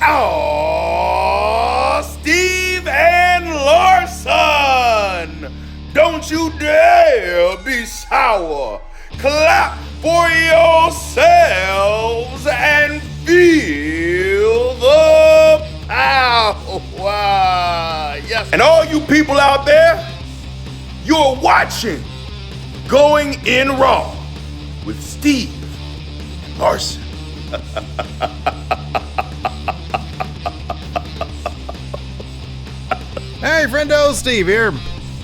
Oh, Steve and Larson! Don't you dare be sour. Clap for yourselves and feel the power. Yes. And all you people out there, you're watching Going In Raw with Steve and Larson. Hey, friendo, Steve here.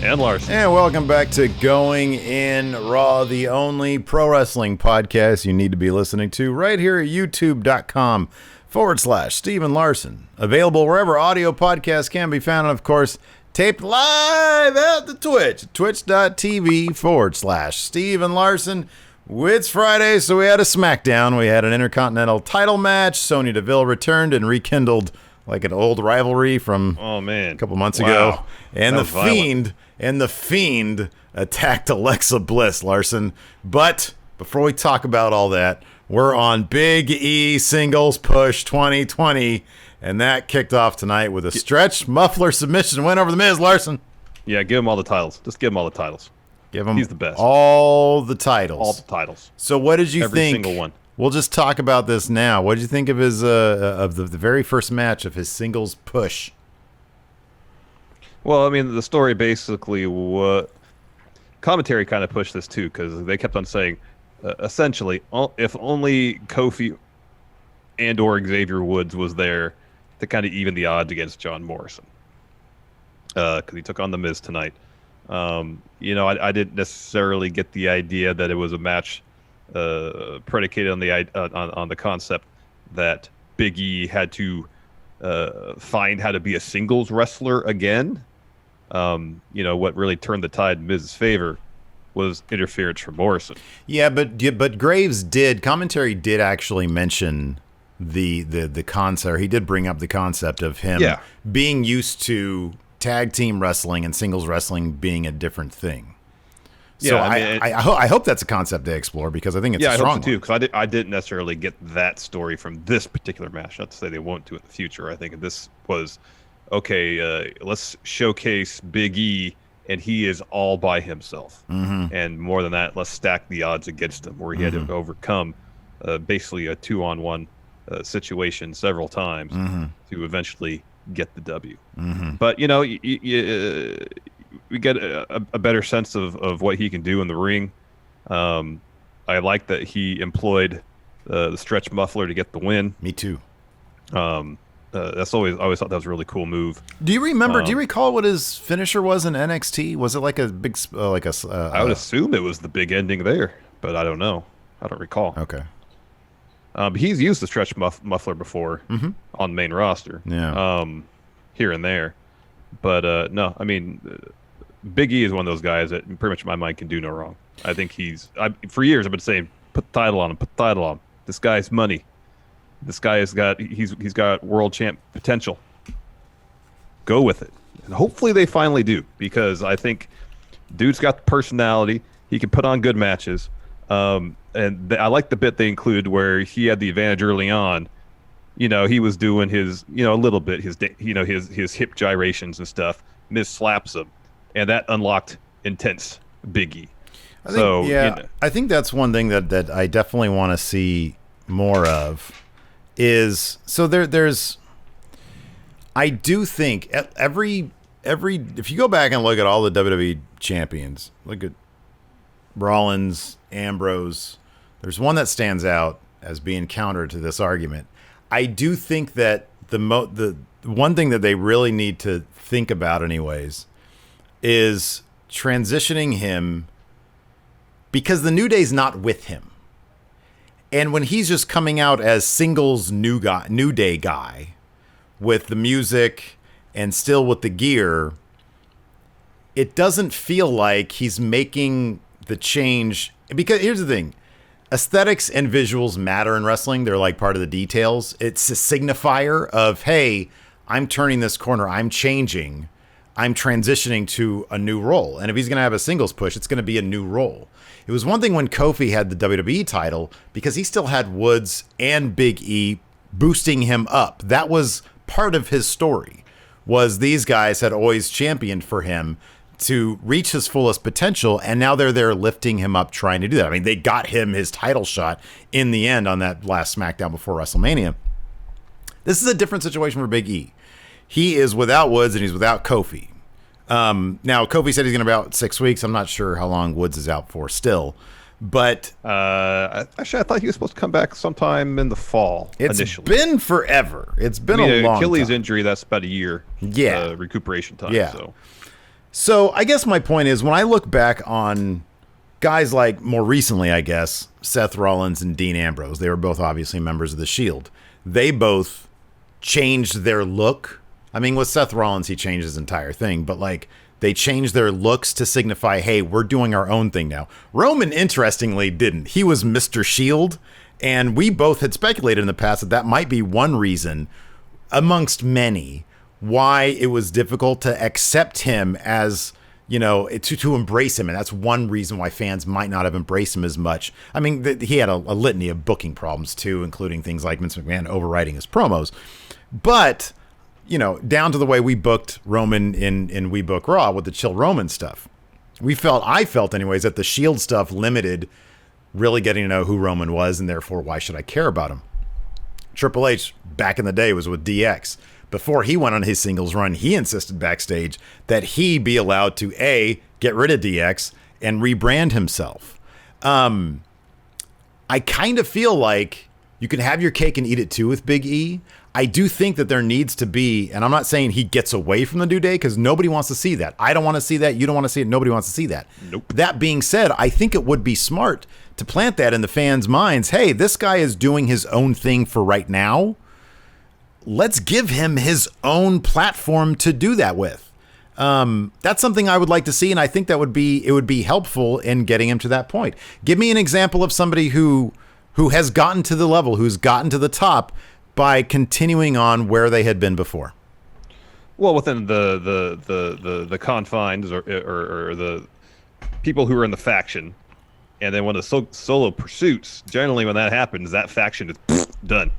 And Larson. And welcome back to Going In Raw, the only pro wrestling podcast you need to be listening to right here at youtube.com/Steve and Larson. Available wherever audio podcasts can be found, and of course, taped live at the Twitch, twitch.tv/Steve and Larson. It's Friday, so we had a Smackdown. We had an Intercontinental title match. Sonya Deville returned and rekindled like an old rivalry from a couple months ago. And the Fiend attacked Alexa Bliss, Larson. But before we talk about all that, we're on Big E Singles Push 2020, and that kicked off tonight with a stretch muffler submission win over The Miz, Larson. Yeah, give him all the titles. Just give him all the titles. Give him He's the best. All the titles. All the titles. So what did you think? Every single one. We'll just talk about this now. What did you think of his of the very first match of his singles push? Well, I mean, the story basically, commentary kind of pushed this too, because they kept on saying, essentially, if only Kofi and or Xavier Woods was there to kind of even the odds against John Morrison, because he took on The Miz tonight. I didn't necessarily get the idea that it was a match predicated on the concept that Big E had to find how to be a singles wrestler again. What really turned the tide in Miz's favor was interference from Morrison. Yeah, but Graves commentary did actually mention the concept. He did bring up the concept of him being used to tag team wrestling and singles wrestling being a different thing. So yeah, I hope that's a concept they explore, because I think it's a strong one. I hope so too, because I didn't necessarily get that story from this particular match. Not to say they won't do it in the future. I think this was, okay, let's showcase Big E, and he is all by himself. Mm-hmm. And more than that, let's stack the odds against him, where he had to overcome basically a 2-on-1 situation several times to eventually get the W. Mm-hmm. But, we get a better sense of what he can do in the ring. I like that he employed the stretch muffler to get the win. Me too. I always thought that was a really cool move. Do you remember? Do you recall what his finisher was in NXT? Was it like a big, I would assume it was the big ending there, but I don't know. I don't recall. Okay. But he's used the stretch muffler before on the main roster. Yeah. Here and there, but no, I mean, Big E is one of those guys that pretty much in my mind can do no wrong. I think for years I've been saying, put the title on him, put the title on him. This guy's money. This guy he's got world champ potential. Go with it. And hopefully they finally do, because I think dude's got the personality. He can put on good matches. I like the bit they include where he had the advantage early on. He was doing his, a little bit, his hip gyrations and stuff. Miz slaps him, and that unlocked intense Big E. I think that's one thing that I definitely want to see more of. I do think every if you go back and look at all the WWE champions, look at Rollins, Ambrose, there's one that stands out as being counter to this argument. I do think that the one thing that they really need to think about anyways is transitioning him, because the New Day's not with him. And when he's just coming out as singles New Day guy with the music and still with the gear, it doesn't feel like he's making the change. Because here's the thing. Aesthetics and visuals matter in wrestling. They're like part of the details. It's a signifier of, hey, I'm turning this corner. I'm changing. I'm transitioning to a new role. And if he's going to have a singles push, it's going to be a new role. It was one thing when Kofi had the WWE title, because he still had Woods and Big E boosting him up. That was part of his story, was these guys had always championed for him to reach his fullest potential, and now they're there lifting him up, trying to do that. I mean, they got him his title shot in the end on that last SmackDown before WrestleMania. This is a different situation for Big E. He is without Woods and he's without Kofi. Now, Kofi said he's going to be out 6 weeks. I'm not sure how long Woods is out for still. But actually, I thought he was supposed to come back sometime in the fall. It's been forever. It's been a long Achilles time. injury, that's about a year. Yeah. Recuperation time. Yeah. So I guess my point is, when I look back on guys like, more recently, I guess, Seth Rollins and Dean Ambrose, they were both obviously members of the Shield. They both changed their look. I mean, with Seth Rollins, he changed his entire thing, but like, they changed their looks to signify, hey, we're doing our own thing now. Roman, interestingly, didn't. He was Mr. Shield, and we both had speculated in the past that that might be one reason, amongst many, why it was difficult to accept him as, you know, to embrace him. And that's one reason why fans might not have embraced him as much. I mean, he had a litany of booking problems, too, including things like Vince McMahon overwriting his promos. But, you know, down to the way we booked Roman in We Book Raw with the Chill Roman stuff. I felt anyways, that the Shield stuff limited really getting to know who Roman was, and therefore, why should I care about him? Triple H, back in the day, was with DX. Before he went on his singles run, he insisted backstage that he be allowed to, A, get rid of DX and rebrand himself. I kind of feel like you can have your cake and eat it too with Big E. I do think that there needs to be, and I'm not saying he gets away from the New Day, because nobody wants to see that. I don't want to see that. You don't want to see it. Nobody wants to see that. Nope. That being said, I think it would be smart to plant that in the fans' minds. Hey, this guy is doing his own thing for right now. Let's give him his own platform to do that with. That's something I would like to see, and I think it would be helpful in getting him to that point. Give me an example of somebody who has gotten to the level, who's gotten to the top by continuing on where they had been before. Well, within the confines or the people who are in the faction, and then when the solo pursuits, generally when that happens, that faction is done.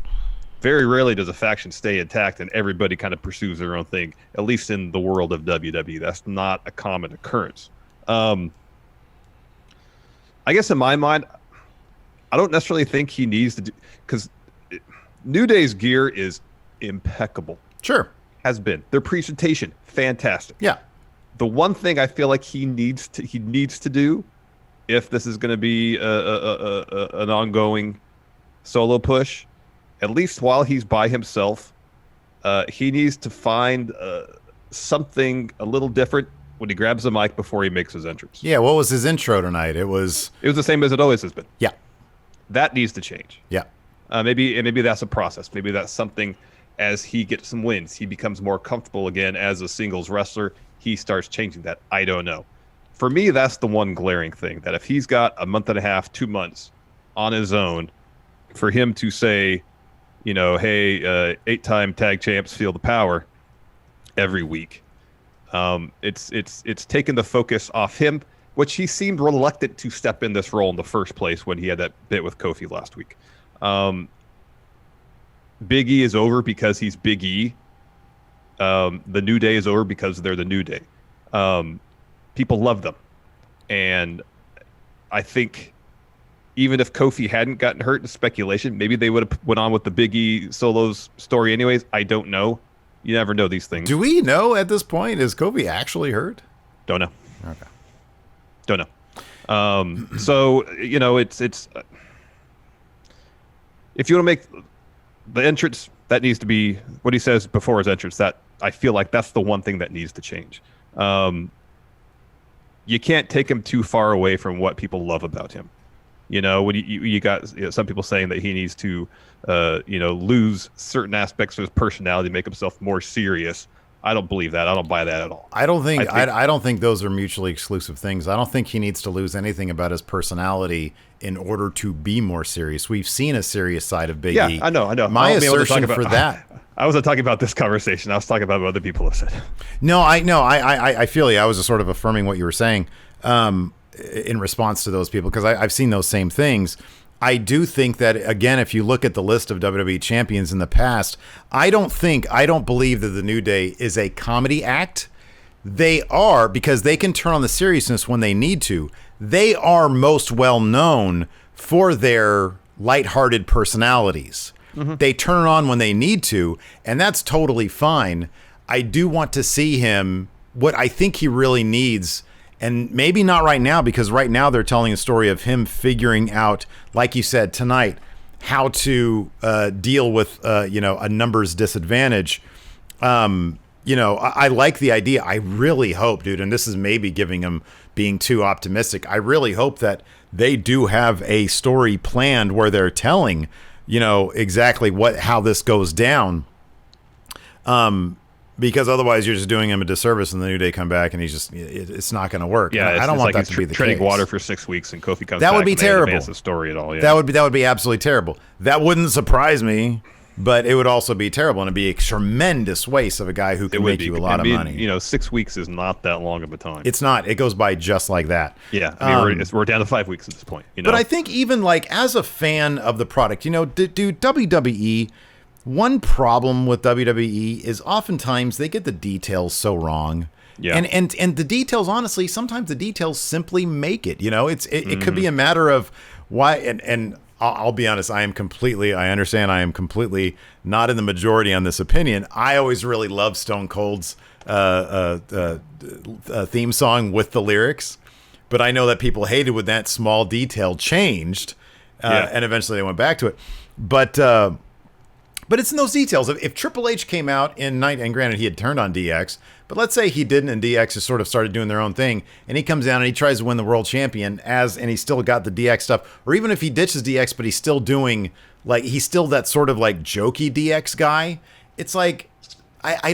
Very rarely does a faction stay intact and everybody kind of pursues their own thing, at least in the world of WWE. That's not a common occurrence. I guess in my mind, I don't necessarily think he needs to do, because New Day's gear is impeccable. Sure. Has been. Their presentation, fantastic. Yeah. The one thing I feel like he needs to do, if this is going to be an ongoing solo push, at least while he's by himself, he needs to find something a little different when he grabs the mic before he makes his entrance. Yeah, what was his intro tonight? It was the same as it always has been. Yeah. That needs to change. Yeah. Maybe that's a process. Maybe that's something, as he gets some wins, he becomes more comfortable again as a singles wrestler. He starts changing that. I don't know. For me, that's the one glaring thing, that if he's got a month and a half, 2 months on his own, for him to say, you know, hey, 8-time tag champs feel the power every week. It's taken the focus off him, which he seemed reluctant to step in this role in the first place when he had that bit with Kofi last week. Big E is over because he's Big E. The New Day is over because they're the New Day. People love them. And I think even if Kofi hadn't gotten hurt in speculation, maybe they would have went on with the Big E solos story anyways. I don't know. You never know these things. Do we know at this point? Is Kofi actually hurt? Don't know. Okay. Don't know. So, you know, it's if you want to make the entrance, that needs to be what he says before his entrance. That I feel like that's the one thing that needs to change. You can't take him too far away from what people love about him. You know, when you got some people saying that he needs to, lose certain aspects of his personality, make himself more serious. I don't believe that. I don't buy that at all. I don't think those are mutually exclusive things. I don't think he needs to lose anything about his personality in order to be more serious. We've seen a serious side of Big E. Yeah, I know. My assertion for that. I wasn't talking about this conversation. I was talking about what other people have said. No, I feel you. I was just sort of affirming what you were saying in response to those people, because I've seen those same things. I do think that, again, if you look at the list of WWE champions in the past, I don't believe that the New Day is a comedy act. They are, because they can turn on the seriousness when they need to. They are most well known for their lighthearted personalities. They turn it on when they need to, and that's totally fine. I do want to see him, what I think he really needs, and maybe not right now, because right now they're telling a story of him figuring out, like you said tonight, how to deal with a numbers disadvantage. I like the idea. I really hope, dude, and this is maybe giving him being too optimistic. I really hope that they do have a story planned where they're telling, exactly how this goes down. Because otherwise you're just doing him a disservice, and the New Day come back and it's not going to work. Yeah, I don't want like that to be the treading case. water for 6 weeks, and Kofi comes That back would be and they terrible. advance the story at all. Yeah. That would be absolutely terrible. That wouldn't surprise me, but it would also be terrible, and it'd be a tremendous waste of a guy who can make you a lot of money. 6 weeks is not that long of a time. It's not. It goes by just like that. Yeah, I mean, we're down to 5 weeks at this point. But I think even like as a fan of the product, dude, WWE. One problem with WWE is oftentimes they get the details so wrong. Yeah. And the details, honestly, sometimes the details simply make it. It could be a matter of why. And I'll be honest, I understand I am completely not in the majority on this opinion. I always really loved Stone Cold's theme song with the lyrics, but I know that people hated when that small detail changed, and eventually they went back to it. But it's in those details. If Triple H came out in night, and granted he had turned on DX, but let's say he didn't, and DX just sort of started doing their own thing, and he comes down and he tries to win the world champion and he's still got the DX stuff, or even if he ditches DX, but he's still doing he's still that sort of jokey DX guy. It's like I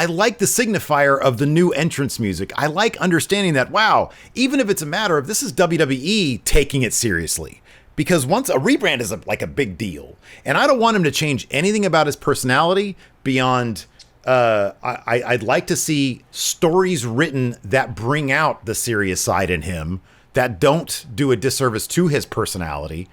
like the signifier of the new entrance music. I like understanding that, wow, even if it's a matter of this is WWE taking it seriously. Because once a rebrand is a big deal, and I don't want him to change anything about his personality beyond. I'd like to see stories written that bring out the serious side in him, that don't do a disservice to his personality.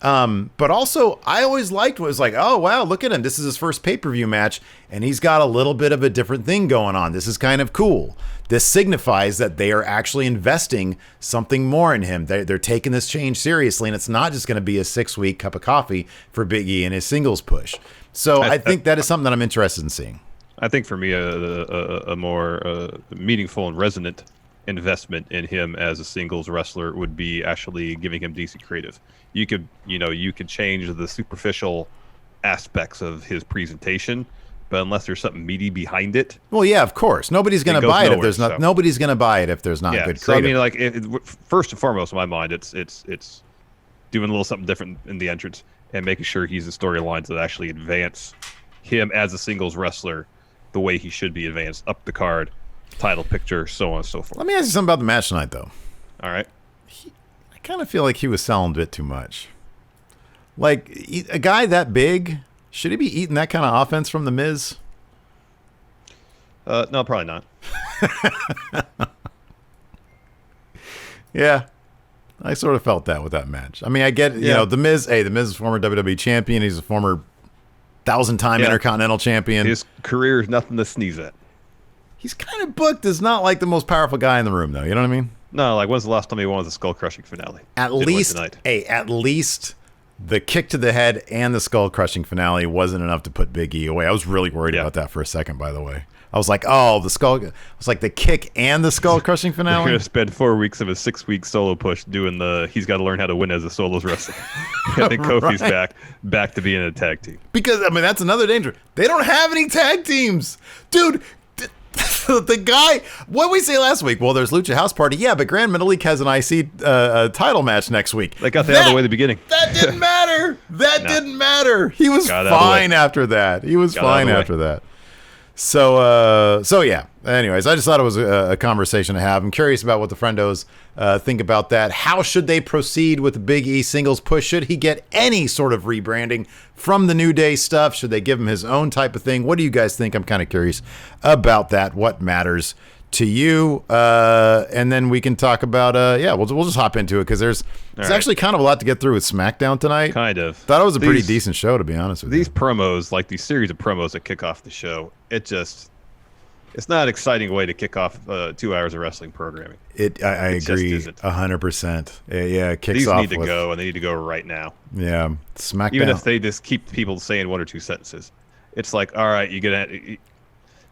But also, I always liked what was like, oh wow, look at him. This is his first pay-per-view match, and he's got a little bit of a different thing going on. This is kind of cool. This signifies that they are actually investing something more in him. They're taking this change seriously, and it's not just going to be a 6-week cup of coffee for Big E and his singles push. So I think that is something that I'm interested in seeing. I think for me, a more meaningful and resonant investment in him as a singles wrestler would be actually giving him decent creative. You could change the superficial aspects of his presentation, but unless there's something meaty behind it. Well, yeah, of course. Nobody's going to buy it if there's not. Nobody's going to buy it if there's not good creative. So I mean, first and foremost, in my mind, it's doing a little something different in the entrance and making sure he's in storylines that actually advance him as a singles wrestler the way he should be advanced up the card, title picture, so on and so forth. Let me ask you something about the match tonight, though. All right. I kind of feel like he was selling a bit too much. Like, a guy that big, should he be eating that kind of offense from The Miz? No, probably not. Yeah. I sort of felt that with that match. I mean, I get, The Miz, The Miz is a former WWE champion. He's a former 1,000-time Intercontinental champion. His career is nothing to sneeze at. He's kind of booked as not like the most powerful guy in the room, though. You know what I mean? No, when's the last time he won the skull-crushing finale? At least the kick to the head and the skull-crushing finale wasn't enough to put Big E away. I was really worried about that for a second, by the way. I was like, the kick and the skull-crushing finale? We're going to spend 4 weeks of a 6-week solo push doing he's got to learn how to win as a solos wrestler. I think Kofi's back to being a tag team. Because, I mean, that's another danger. They don't have any tag teams. Dude, the guy, what did we say last week? Well, there's Lucha House Party. Yeah, but Gran Metalik has an IC title match next week. They got that out of the way at the beginning. That didn't matter. Didn't matter. He was fine after that. So yeah. Anyways, I just thought it was a conversation to have. I'm curious about what the friendos think about that. How should they proceed with the Big E singles push? Should he get any sort of rebranding from the New Day stuff? Should they give him his own type of thing? What do you guys think? I'm kind of curious about that. What matters to you, and then we can talk about we'll just hop into it because there's actually kind of a lot to get through with SmackDown tonight. Kind of. Thought it was a pretty decent show, to be honest with you. These promos, like these series of promos that kick off the show, it's not an exciting way to kick off 2 hours of wrestling programming. I agree 100%. Yeah, it kicks These off need to go, and they need to go right now. Yeah, SmackDown. Even if they just keep people saying 1 or 2 sentences, it's like, all right, you get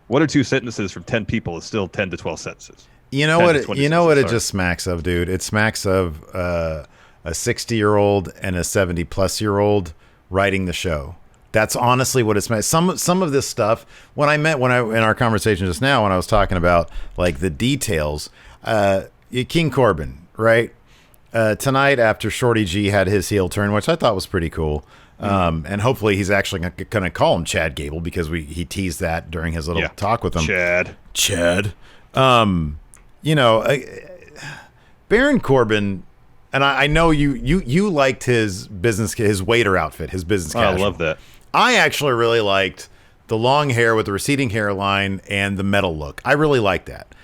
1 or 2 sentences from 10 people is still 10 to 12 sentences. You know what? It just smacks of, dude. It smacks of a 60-year-old and a 70-plus-year-old writing the show. That's honestly what it's meant. Some of this stuff, in our conversation just now, when I was talking about like the details, King Corbin, right? Tonight after Shorty G had his heel turn, which I thought was pretty cool. And hopefully he's actually going to call him Chad Gable because he teased that during his little talk with him. Chad. Baron Corbin, and I know you liked his waiter outfit, his business casual. I love that. I actually really liked the long hair with the receding hairline and the metal look. I really like that.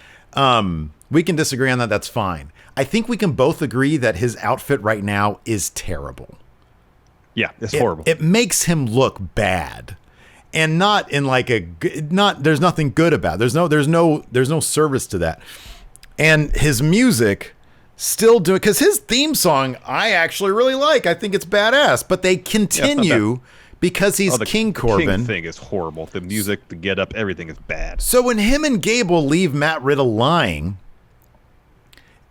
We can disagree on that. That's fine. I think we can both agree that his outfit right now is terrible. Yeah, it's horrible. It makes him look bad, and not in like there's nothing good about it. There's no service to that. And his music still doing, because his theme song I actually really like. I think it's badass, but they continue because he's King Corbin. The King thing is horrible. The music, the get up, everything is bad. So when him and Gable leave Matt Riddle lying,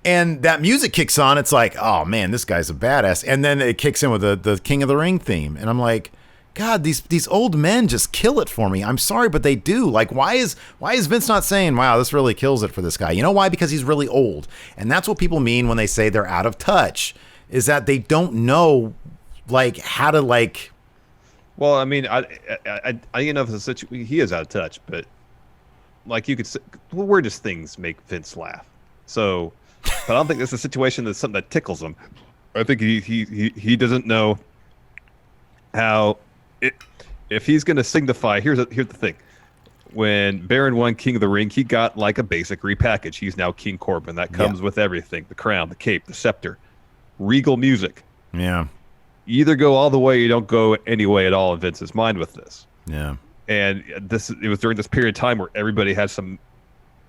and that music kicks on, it's like, oh man, this guy's a badass. And then it kicks in with the King of the Ring theme, and I'm like, God, these old men just kill it for me. I'm sorry, but they do. Like, why is Vince not saying, wow, this really kills it for this guy? You know why? Because he's really old. And that's what people mean when they say they're out of touch, is that they don't know, like, how to, like... Well, I mean, I if the situation, he is out of touch, but, like, you could say, well, weirdest things make Vince laugh. So, but I don't think this is a situation that's something that tickles him. I think he doesn't know how... If he's going to signify, here's the thing. When Baron won King of the Ring, he got like a basic repackage. He's now King Corbin. That comes with everything. The crown, the cape, the scepter. Regal music. Yeah. You either go all the way or you don't go any way at all in Vince's mind with this. Yeah. And it was during this period of time where everybody had some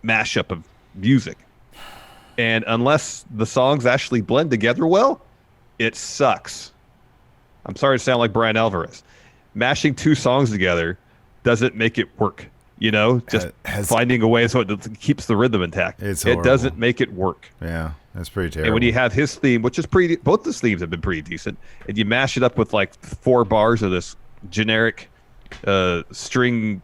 mashup of music. And unless the songs actually blend together well, it sucks. I'm sorry to sound like Brian Alvarez. Mashing 2 songs together doesn't make it work. You know, just finding a way so it keeps the rhythm intact. It doesn't make it work. Yeah, that's pretty terrible. And when you have his theme, which is both the themes have been pretty decent, and you mash it up with like 4 bars of this generic string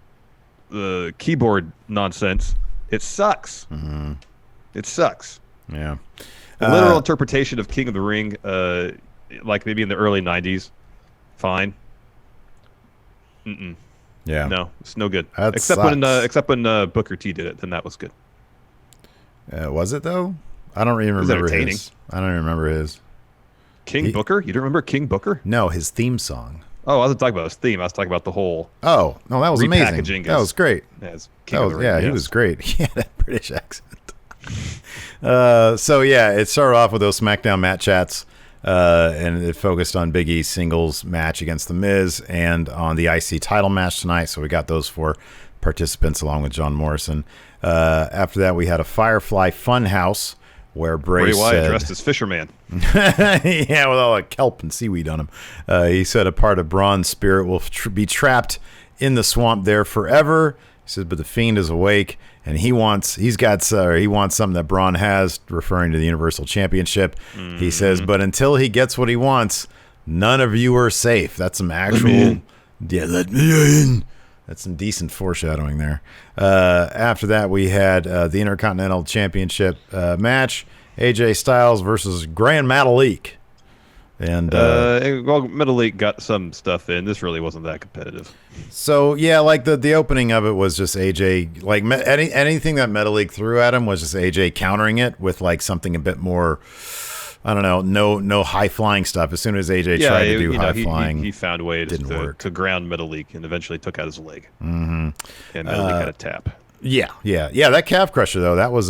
keyboard nonsense, it sucks. Mm-hmm. It sucks. Yeah. The literal interpretation of King of the Ring, like maybe in the early 90s, fine. Yeah. No, it's no good. That except when Booker T did it, then that was good. Was it though? I don't even remember his. I don't even remember his. Booker? You don't remember King Booker? No, his theme song. Oh, I wasn't talking about his theme. I was talking about the whole. Oh no, that was amazing. That was great. As King of the Ring, yes. He was great. He had that British accent. So yeah, it started off with those SmackDown mat chats. And it focused on Big E's singles match against The Miz and on the IC title match tonight. So we got those 4 participants along with John Morrison. After that, we had a Firefly Funhouse where Bray Wyatt dressed as Fisherman. Yeah, with all the kelp and seaweed on him. He said a part of Braun's spirit will be trapped in the swamp there forever. He says, but the Fiend is awake, and he wants something that Braun has, referring to the Universal Championship. Mm-hmm. He says, but until he gets what he wants, none of you are safe. That's some actual, let me in. That's some decent foreshadowing there. After that, we had the Intercontinental Championship match, AJ Styles versus Gran Metalik. And Metalik got some stuff in. This really wasn't that competitive. So yeah, like the opening of it was just AJ, like anything that Metalik threw at him was just AJ countering it with like something a bit more, I don't know, no high flying stuff. As soon as AJ tried to do high flying, he found a way to ground Metalik and eventually took out his leg. Mm-hmm. And Metalik had a tap. Yeah. That calf crusher though, that was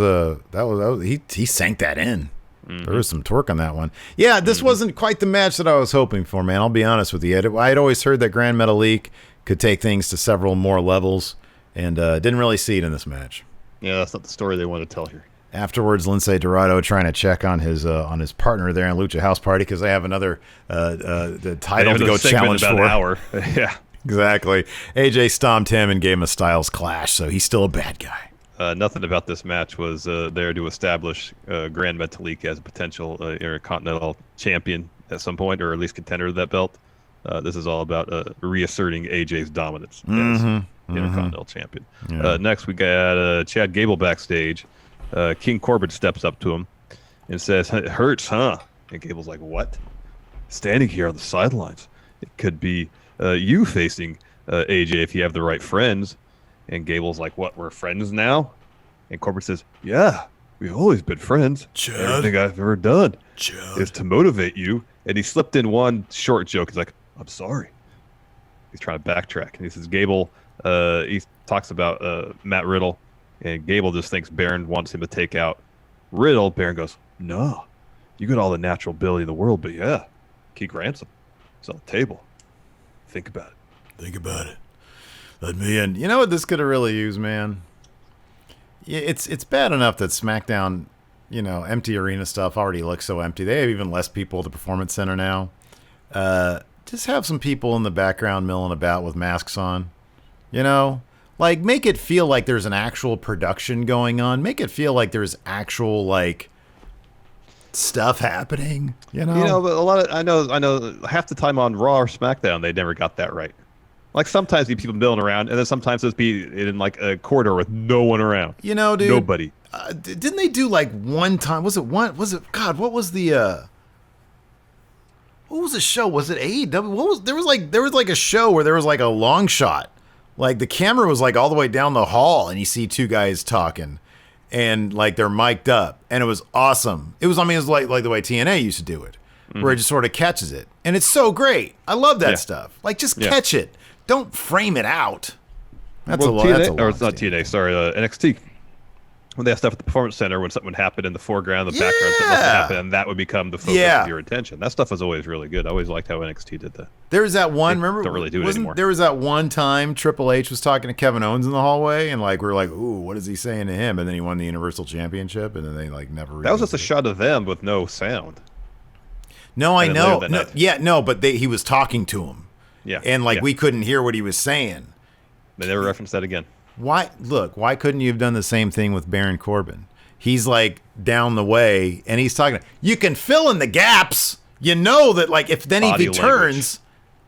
he sank that in. There was some torque on that one. Yeah, this wasn't quite the match that I was hoping for, man. I'll be honest with you. I had always heard that Gran Metalik could take things to several more levels, and didn't really see it in this match. Yeah, that's not the story they want to tell here. Afterwards, Lince Dorado trying to check on his partner there in Lucha House Party because they have another the title to go challenge for. An hour. Yeah, exactly. AJ stomped him and gave him a Styles Clash, so he's still a bad guy. Nothing about this match was there to establish Gran Metalik as a potential Intercontinental Champion at some point, or at least contender to that belt. This is all about reasserting AJ's dominance as Intercontinental Champion. Yeah. Next, we got Chad Gable backstage. King Corbin steps up to him and says, "It hurts, huh?" And Gable's like, "What?" "Standing here on the sidelines. It could be you facing AJ if you have the right friends." And Gable's like, "What, we're friends now?" And Corbin says, "Yeah, we've always been friends. Chad? Everything I've ever done Chad. is to motivate you." And he slipped in one short joke. He's like, "I'm sorry." He's trying to backtrack. And he says, Gable, he talks about Matt Riddle. And Gable just thinks Baron wants him to take out Riddle. Baron goes, "No, you got all the natural ability in the world, but yeah, Keith Ransom. It's on the table. Think about it." Think about it. Let me in. You know what this could have really used, man? Yeah, it's bad enough that SmackDown, empty arena stuff already looks so empty. They have even less people at the Performance Center now. Just have some people in the background milling about with masks on. Like, make it feel like there's an actual production going on. Make it feel like there's actual, stuff happening, But a lot of, I know half the time on Raw or SmackDown, they never got that right. Like, sometimes you people milling around, and then sometimes it'd be in, a corridor with no one around. Dude. Nobody. Didn't they do, one time? God, what was the, what was the show? Was it AEW? There was a show where there was, a long shot. The camera was, all the way down the hall, and you see two guys talking, and, they're mic'd up, and it was awesome. It was like the way TNA used to do it, where it just sort of catches it. And it's so great. I love that stuff. Just catch it. Don't frame it out. That's a lot. Or it's not TNA, sorry, NXT. When they have stuff at the Performance Center, when something would happen in the foreground, the background, something would happen, and that would become the focus of your attention. That stuff was always really good. I always liked how NXT did that. There was that one, remember? Don't really do it anymore. There was that one time Triple H was talking to Kevin Owens in the hallway, and we were like, "Ooh, what is he saying to him?" And then he won the Universal Championship, and then they never. That was just a shot of them with no sound. No, I know. But he was talking to him. Yeah, and we couldn't hear what he was saying. They never referenced that again. Why couldn't you have done the same thing with Baron Corbin? He's down the way, and he's talking. You can fill in the gaps. That if he turns,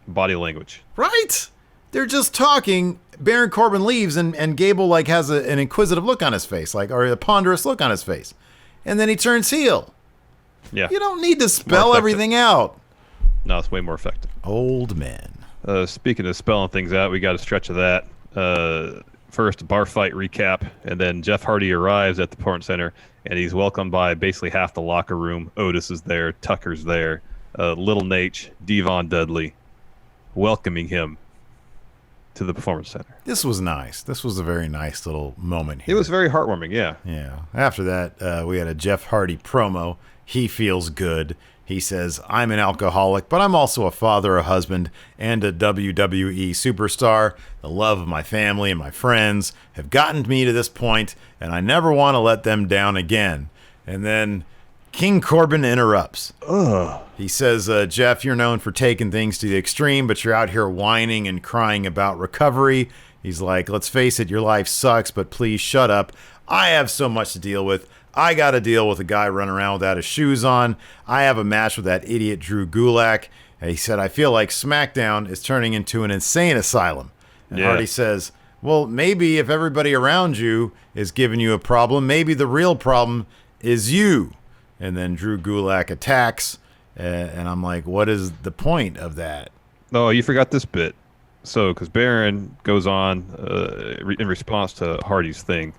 body language, right? They're just talking. Baron Corbin leaves, and Gable has an inquisitive look on his face, or a ponderous look on his face, and then he turns heel. Yeah, you don't need to spell everything out. No, it's way more effective. Old men. Speaking of spelling things out, we got a stretch of that. First, bar fight recap, and then Jeff Hardy arrives at the Performance Center, and he's welcomed by basically half the locker room. Otis is there, Tucker's there, Little Nate, Devon Dudley, welcoming him to the Performance Center. This was nice. This was a very nice little moment here. It was very heartwarming, yeah. Yeah. After that, we had a Jeff Hardy promo. He feels good. He says, "I'm an alcoholic, but I'm also a father, a husband, and a WWE superstar. The love of my family and my friends have gotten me to this point, and I never want to let them down again." And then King Corbin interrupts. He says, "Jeff, you're known for taking things to the extreme, but you're out here whining and crying about recovery." He's like, "Let's face it, your life sucks, but please shut up. I have so much to deal with. I got to deal with a guy running around without his shoes on. I have a match with that idiot Drew Gulak." And he said, "I feel like SmackDown is turning into an insane asylum." And Hardy says, "Well, maybe if everybody around you is giving you a problem, maybe the real problem is you." And then Drew Gulak attacks. And I'm like, what is the point of that? Oh, you forgot this bit. So, because Baron goes on in response to Hardy's thing.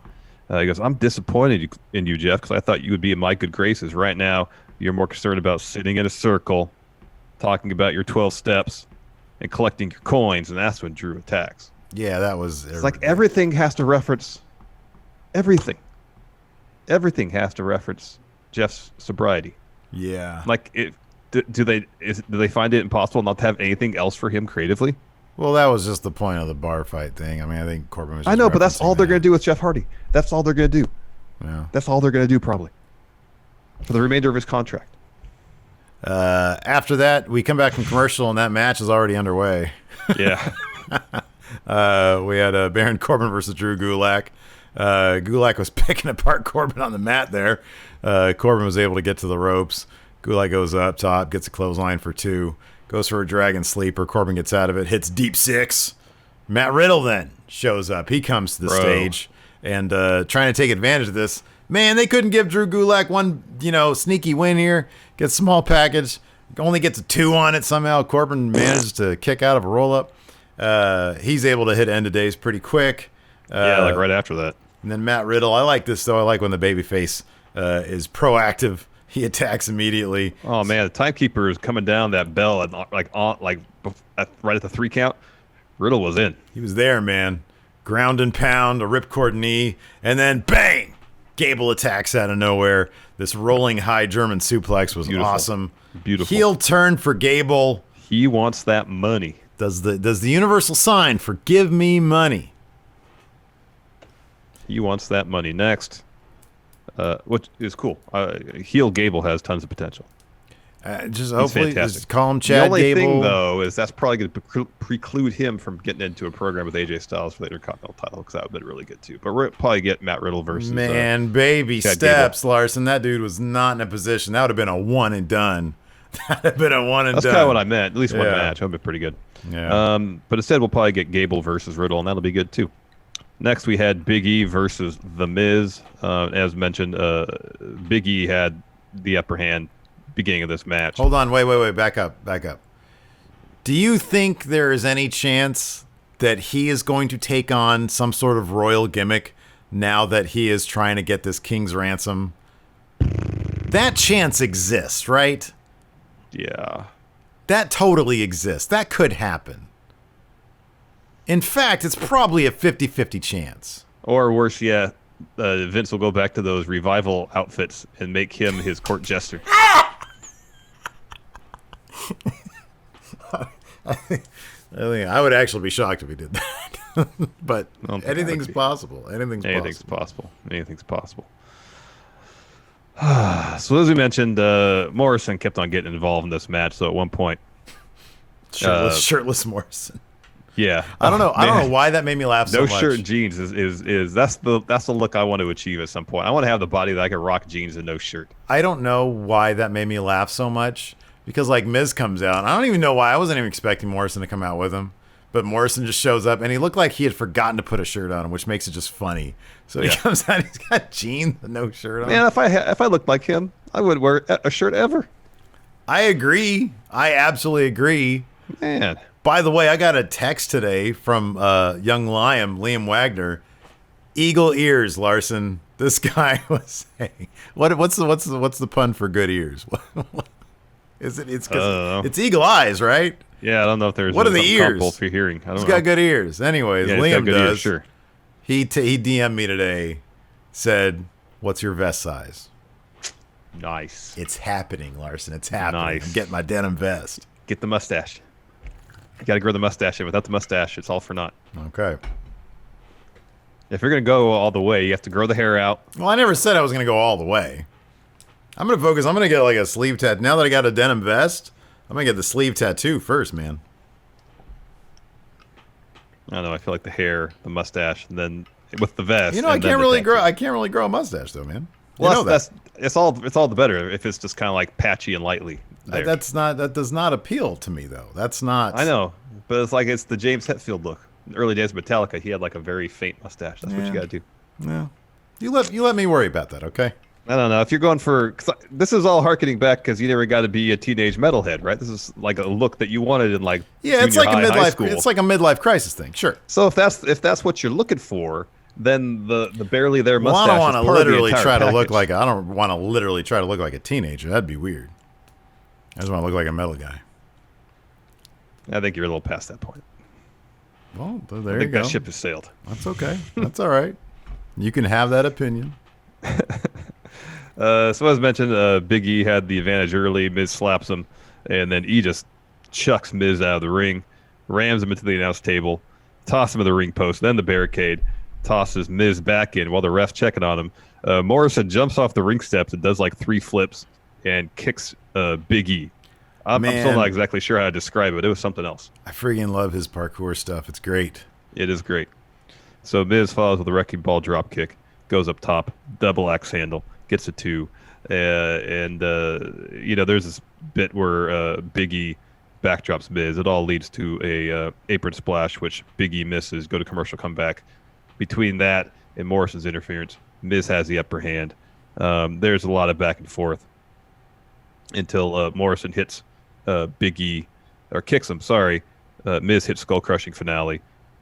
He goes, "I'm disappointed in you, Jeff, because I thought you would be in my good graces. Right now, you're more concerned about sitting in a circle, talking about your 12 steps, and collecting your coins." And that's when Drew attacks. Yeah, that was... It's like everything has to reference everything has to reference Jeff's sobriety. Yeah. Like, do they find it impossible not to have anything else for him creatively? Well, that was just the point of the bar fight thing. I mean, I think Corbin was just I know, but that's all they're going to to do with Jeff Hardy. That's all they're going to do. Yeah. That's all they're going to do probably for the remainder of his contract. After that, we come back from commercial, and that match is already underway. Yeah. We had Baron Corbin versus Drew Gulak. Gulak was picking apart Corbin on the mat there. Corbin was able to get to the ropes. Gulak goes up top, gets a clothesline for 2, goes for a dragon sleeper. Corbin gets out of it, hits deep 6. Matt Riddle then shows up. He comes to the stage and trying to take advantage of this. Man, they couldn't give Drew Gulak one, sneaky win here. Gets small package. Only gets a 2 on it somehow. Corbin manages to kick out of a roll-up. He's able to hit end of days pretty quick. Like right after that. And then Matt Riddle. I like this, though. I like when the babyface is proactive. He attacks immediately. Oh, man. The timekeeper is coming down that bell at right at the 3 count. Riddle was in. He was there, man. Ground and pound, a ripcord knee, and then bang! Gable attacks out of nowhere. This rolling high German suplex was awesome. Beautiful. Heel turn for Gable. He wants that money. Does the universal sign for give me money. He wants that money next, which is cool. Heel Gable has tons of potential. Just hopefully fantastic. just call him Chad Gable. The only thing, though, is that's probably going to preclude him from getting into a program with AJ Styles for the Intercontinental title, because that would have been really good, too. But we'll probably get Matt Riddle versus baby Chad steps, Gable. Larson. That dude was not in a position. That would have been a one and done. That would have been a one and That's done. kind of what I meant. At least one match. That would be pretty good. Yeah. But instead, we'll probably get Gable versus Riddle, and that'll be good, too. Next, we had Big E versus The Miz. As mentioned, Big E had the upper hand beginning of this match. Hold on, wait, back up. Do you think there is any chance that he is going to take on some sort of royal gimmick now that he is trying to get this King's ransom? That chance exists, right? Yeah. That totally exists. That could happen. In fact, it's probably a 50-50 chance. Or worse yet, Vince will go back to those revival outfits and make him his court jester. I think I would actually be shocked if he did that. But anything's possible. Anything's possible. So as we mentioned, Morrison kept on getting involved in this match. So at one point, shirtless Morrison. Yeah, I don't know. I don't know why that made me laugh so much. No shirt and jeans is that's the look I want to achieve at some point. I want to have the body that I can rock jeans and no shirt. I don't know why that made me laugh so much, because like Miz comes out. I don't even know why. I wasn't even expecting Morrison to come out with him, but Morrison just shows up and he looked like he had forgotten to put a shirt on him, which makes it just funny. So he comes out, he's got jeans and no shirt on. Man, if I looked like him, I would wear a shirt ever. I agree. I absolutely agree. Man. By the way, I got a text today from young Liam Wagner. Eagle ears, Larson. This guy was saying, what's the pun for good ears? Is it? It's eagle eyes, right? Yeah, I don't know if there's what are the ears for hearing. I don't know. He's got good ears. Anyways, Liam does. Ears, sure. He DM'd me today. Said, "What's your vest size?" Nice. It's happening, Larson. It's happening. Nice. I'm getting my denim vest. Get the mustache. You got to grow the mustache in. Without the mustache, it's all for naught. Okay. If you're going to go all the way, you have to grow the hair out. Well, I never said I was going to go all the way. I'm going to focus. I'm going to get like a sleeve tattoo. Now that I got a denim vest, I'm going to get the sleeve tattoo first, man. I don't know. I feel like the hair, the mustache, and then with the vest. You know, I can't really grow a mustache though, man. Well, it's all the better if it's just kind of like patchy and lightly. There. That does not appeal to me though. That's not. I know, but it's the James Hetfield look. In the early days of Metallica, he had like a very faint mustache. That's what you got to do. Yeah. You let me worry about that, okay? I don't know if you're going for. This is all harkening back because you never got to be a teenage metalhead, right? This is like a look that you wanted in like it's like high, a midlife. high school. It's like a midlife crisis thing. Sure. So if that's what you're looking for, then the barely there mustache. Well, I don't want to literally try to look like. I don't want to literally try to look like a teenager. That'd be weird. I just want to look like a metal guy. I think you're a little past that point. Well, there I you think go. that ship has sailed. That's okay. That's all right. You can have that opinion. So as mentioned, Big E had the advantage early. Miz slaps him, and then E just chucks Miz out of the ring, rams him into the announce table, tosses him to the ring post, then the barricade, tosses Miz back in while the ref's checking on him. Morrison jumps off the ring steps and does like 3 flips and kicks Big E. I'm still not exactly sure how to describe it. It was something else. I freaking love his parkour stuff. It's great. It is great. So Miz follows with a wrecking ball drop kick, goes up top, double axe handle, gets a 2. And there's this bit where Big E backdrops Miz. It all leads to a apron splash, which Big E misses. Go to commercial, come back. Between that and Morrison's interference, Miz has the upper hand. There's a lot of back and forth until Morrison hits Big E, or kicks him, sorry. Miz hits skull crushing finale.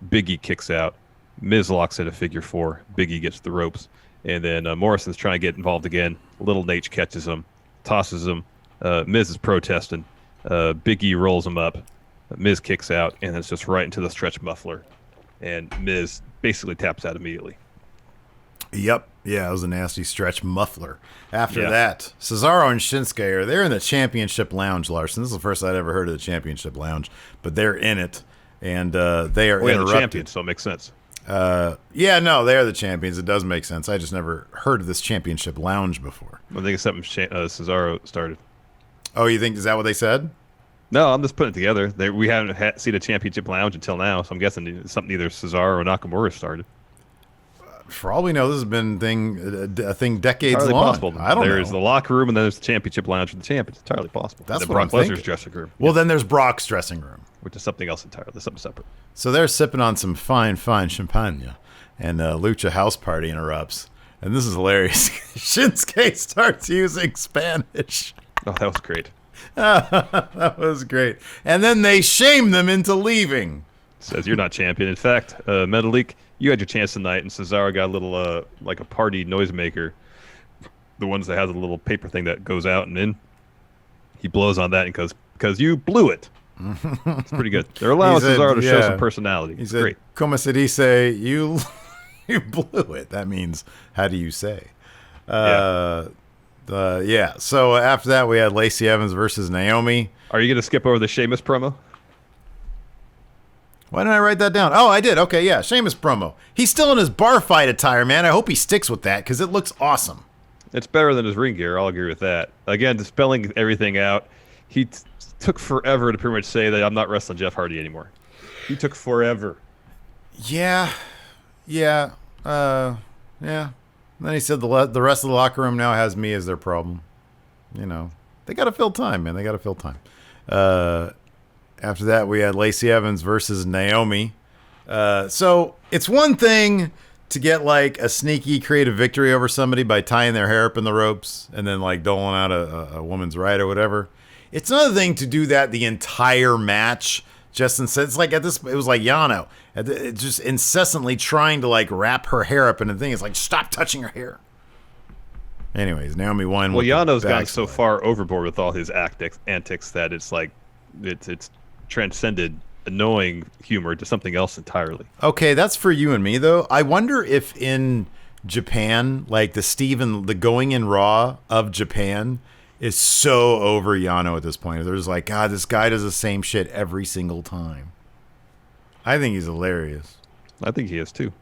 Big E kicks out. Miz locks in a figure 4. Big E gets the ropes. And then Morrison's trying to get involved again. Little Nate catches him, tosses him. Miz is protesting. Big E rolls him up. Miz kicks out, and it's just right into the stretch muffler. And Miz basically taps out immediately. Yep. Yeah, it was a nasty stretch muffler. After that, Cesaro and Shinsuke they're in the Championship Lounge, Larson. This is the first I'd ever heard of the Championship Lounge, but they're in it, and they are interrupted. The champions, so it makes sense. They are the champions. It does make sense. I just never heard of this Championship Lounge before. I think it's something Cesaro started. Oh, you think, is that what they said? No, I'm just putting it together. We haven't seen a Championship Lounge until now, so I'm guessing it's something either Cesaro or Nakamura started. For all we know, this has been a thing decades entirely long. Possible. I don't know. There's the locker room, and then there's the Championship Lounge for the champions. It's entirely possible. That's and what Brock I'm Lesnar's thinking. dressing room. Well, then there's Brock's dressing room, which is something else entirely. There's something separate. So they're sipping on some fine champagne, and Lucha House Party interrupts. And this is hilarious. Shinsuke starts using Spanish. Oh, that was great. That was great. And then they shame them into leaving. Says you're not champion. In fact, Metalik, you had your chance tonight, and Cesaro got a little, like a party noisemaker. The ones that has a little paper thing that goes out and in. He blows on that and goes, because you blew it. It's pretty good. They're allowing Cesaro to show some personality. He said, great. Como se dice, you blew it. That means, how do you say? So after that, we had Lacey Evans versus Naomi. Are you going to skip over the Sheamus promo? Why didn't I write that down? Oh, I did. Okay, yeah, Sheamus promo. He's still in his bar fight attire, man. I hope he sticks with that because it looks awesome. It's better than his ring gear. I'll agree with that. Again, spelling everything out. He took forever to pretty much say that I'm not wrestling Jeff Hardy anymore. He took forever. Yeah. And then he said the rest of the locker room now has me as their problem. You know, they got to fill time, man. They got to fill time. After that, we had Lacey Evans versus Naomi. So it's one thing to get like a sneaky creative victory over somebody by tying their hair up in the ropes and then like doling out a woman's right or whatever. It's another thing to do that the entire match. Justin said it's like it was like Yano, just incessantly trying to like wrap her hair up in a thing. It's like, stop touching her hair. Anyways, Naomi won. Well, Yano's gone so far overboard with all his antics that it's like it's transcended annoying humor to something else entirely. Okay, that's for you and me though. I wonder if in Japan, like the going in Raw of Japan is so over Yano at this point. They're just like, God, this guy does the same shit every single time. I think he's hilarious. I think he is too.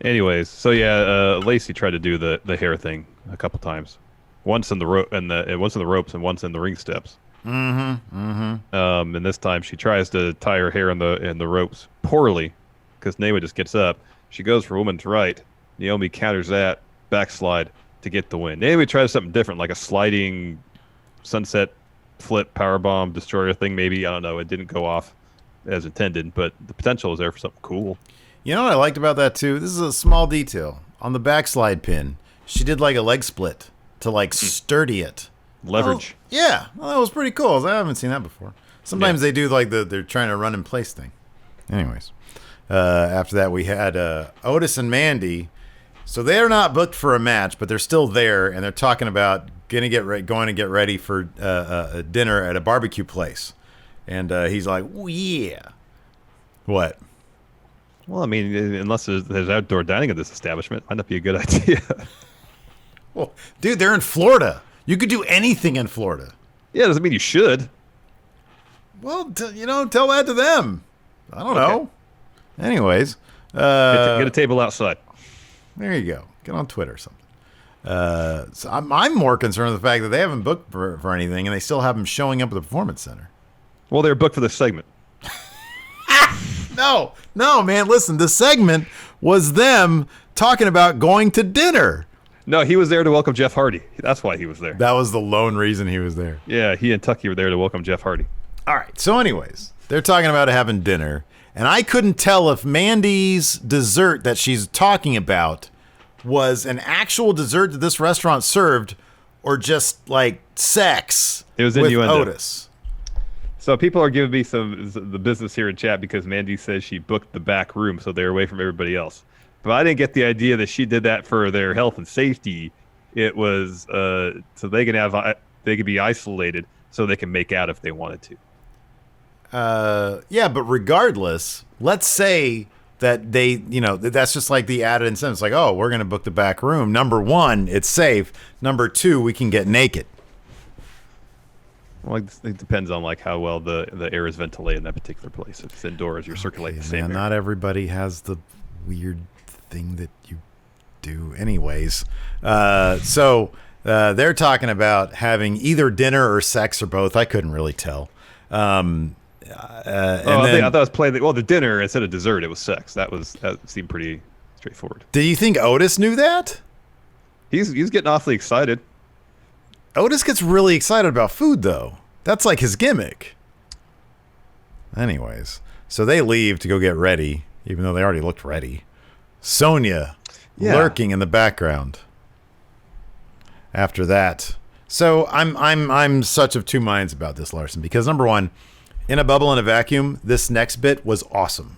Anyways, so yeah, Lacey tried to do the hair thing a couple times. Once in the rope and once in the ropes and once in the ring steps. And this time she tries to tie her hair in the ropes poorly because Naomi just gets up. She goes for woman's right. Naomi counters that backslide to get the win. Naomi tries something different, like a sliding sunset flip powerbomb destroyer thing. Maybe, I don't know. It didn't go off as intended, but the potential was there for something cool. You know what I liked about that too? This is a small detail. On the backslide pin, she did like a leg split to like sturdy it. Leverage. Oh, yeah. Well, that was pretty cool. I haven't seen that before. Sometimes they do like they're trying to run in place thing. Anyways, after that we had Otis and Mandy. So they're not booked for a match, but they're still there, and they're talking about going to get ready for a dinner at a barbecue place. And he's like, "Oh yeah." What? Well, I mean, unless there's outdoor dining at this establishment, might not be a good idea. Well, dude, they're in Florida. You could do anything in Florida. Yeah, doesn't mean you should. Well, tell that to them. I don't know. Anyways. Get a table outside. There you go. Get on Twitter or something. So I'm more concerned with the fact that they haven't booked for anything, and they still have them showing up at the Performance Center. Well, they're booked for this segment. No, man. Listen, the segment was them talking about going to dinner. No, he was there to welcome Jeff Hardy. That's why he was there. That was the lone reason he was there. Yeah, he and Tucky were there to welcome Jeff Hardy. All right. So anyways, they're talking about having dinner, and I couldn't tell if Mandy's dessert that she's talking about was an actual dessert that this restaurant served or just like sex It was with innuendo. Otis. So people are giving me the business here in chat because Mandy says she booked the back room so they're away from everybody else. But I didn't get the idea that she did that for their health and safety. It was so they can be isolated so they can make out if they wanted to. Yeah, but regardless, let's say that they, that's just like the added incentive. It's like, oh, we're going to book the back room. Number one, it's safe. Number two, we can get naked. Well, it depends on like how well the air is ventilated in that particular place. If it's indoors, you're circulating the same air. Not everybody has the weird thing that you do anyways. So they're talking about having either dinner or sex or both. I couldn't really tell. I thought it was playing. Well, the dinner instead of dessert, it was sex. That seemed pretty straightforward. Do you think Otis knew that? He's getting awfully excited. Otis gets really excited about food, though. That's like his gimmick. Anyways, so they leave to go get ready, even though they already looked ready. Sonya lurking in the background. After that, so I'm such of two minds about this, Larson, because number one, in a bubble in a vacuum, this next bit was awesome.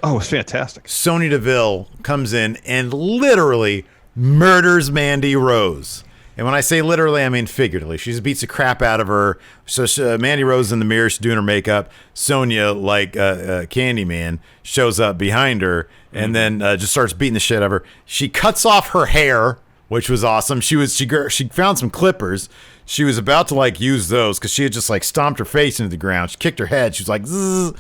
Oh, it was fantastic. Sonya Deville comes in and literally murders Mandy Rose. And when I say literally, I mean figuratively. She just beats the crap out of her. So Mandy Rose is in the mirror, she's doing her makeup. Sonya, like Candyman, shows up behind her and then just starts beating the shit out of her. She cuts off her hair, which was awesome. She found some clippers. She was about to like use those because she had just like stomped her face into the ground. She kicked her head. She was like, zzz.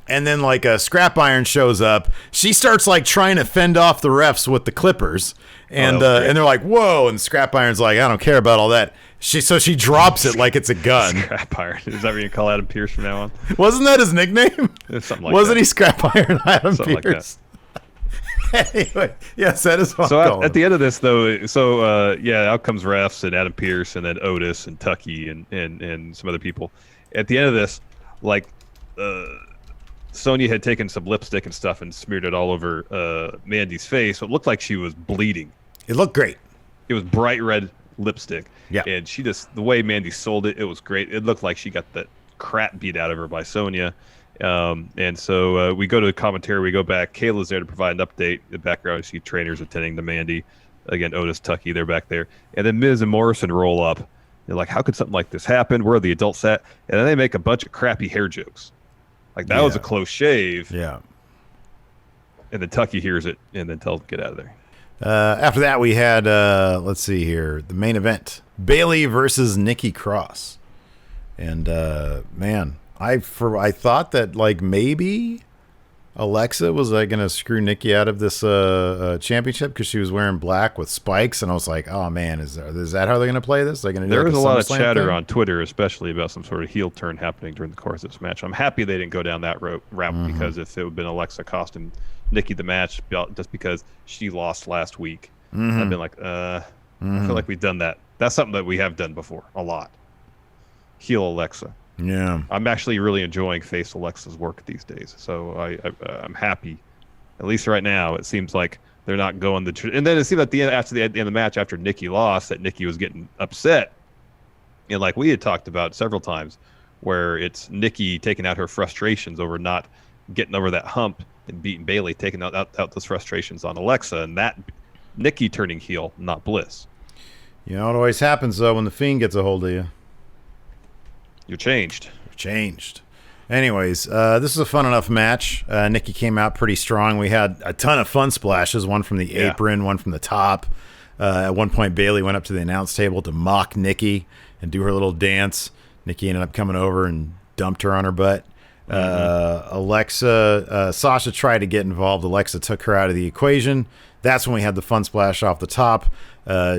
And then like a scrap iron shows up. She starts like trying to fend off the refs with the clippers. And and they're like, whoa. And scrap iron's like, I don't care about all that. So she drops it like it's a gun. Scrap iron. Is that what you call Adam Pearce from now on? Wasn't that his nickname? Something like Wasn't that. he Scrap Iron Adam Something Pearce? Anyway, yes, that is what So at the end of this, though, out comes refs and Adam Pearce and then Otis and Tucky and some other people. At the end of this, like, Sonya had taken some lipstick and stuff and smeared it all over Mandy's face. So it looked like she was bleeding. It looked great. It was bright red lipstick. Yeah. And the way Mandy sold it, it was great. It looked like she got the crap beat out of her by Sonya. And so we go to the commentary. We go back. Kayla's there to provide an update. In the background, you see trainers attending to Mandy. Again, Otis, Tucky, they're back there. And then Miz and Morrison roll up. They're like, how could something like this happen? Where are the adults at? And then they make a bunch of crappy hair jokes. Like, that was a close shave. Yeah. And then Tucky hears it and then tells him to get out of there. After that, we had, let's see here, the main event. Bayley versus Nikki Cross. And, man, I thought that, like, maybe Alexa was, like, going to screw Nikki out of this championship because she was wearing black with spikes. And I was like, oh, man, is that how they're going to play this? They're going to do There was a lot of SummerSlam chatter thing? on Twitter, especially about some sort of heel turn happening during the course of this match. I'm happy they didn't go down that route because if it would have been Alexa costing Nikki the match just because she lost last week, I've been like, I feel like we've done that. That's something that we have done before a lot. Heel Alexa. Yeah. I'm actually really enjoying face Alexa's work these days, so I'm happy. At least right now, it seems like they're not going and then it seemed at the end after the end of the match, after Nikki lost, that Nikki was getting upset, and like we had talked about several times, where it's Nikki taking out her frustrations over not getting over that hump and beating Bayley, taking out those frustrations on Alexa, and that Nikki turning heel, not Bliss. You know, it always happens, though, when the Fiend gets a hold of you. You're changed. Changed. Anyways, this was a fun enough match. Nikki came out pretty strong. We had a ton of fun splashes, one from the apron, one from the top. At one point, Bayley went up to the announce table to mock Nikki and do her little dance. Nikki ended up coming over and dumped her on her butt. Sasha tried to get involved. Alexa took her out of the equation. That's when we had the fun splash off the top.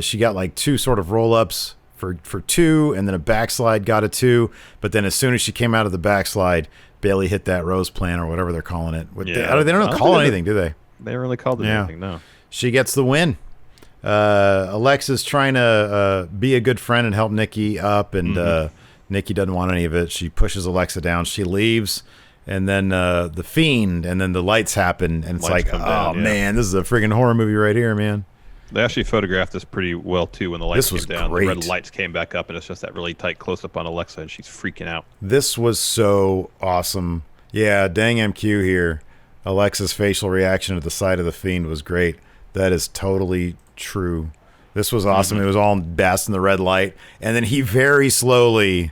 She got like 2 sort of roll-ups for 2, and then a backslide got a 2. But then as soon as she came out of the backslide, Bayley hit that Rose Plant or whatever they're calling it. They don't call it anything, do they? They don't really call it anything, no. She gets the win. Alexa's trying to be a good friend and help Nikki up, and Nikki doesn't want any of it. She pushes Alexa down. She leaves, and then the Fiend, and then the lights happen, and it's like, man, this is a friggin' horror movie right here, man. They actually photographed this pretty well, too, when the lights came down. Great. The red lights came back up, and it's just that really tight close-up on Alexa, and she's freaking out. This was so awesome. Yeah, dang MQ here. Alexa's facial reaction at the sight of the Fiend was great. That is totally true. This was awesome. It was all best in the red light. And then he very slowly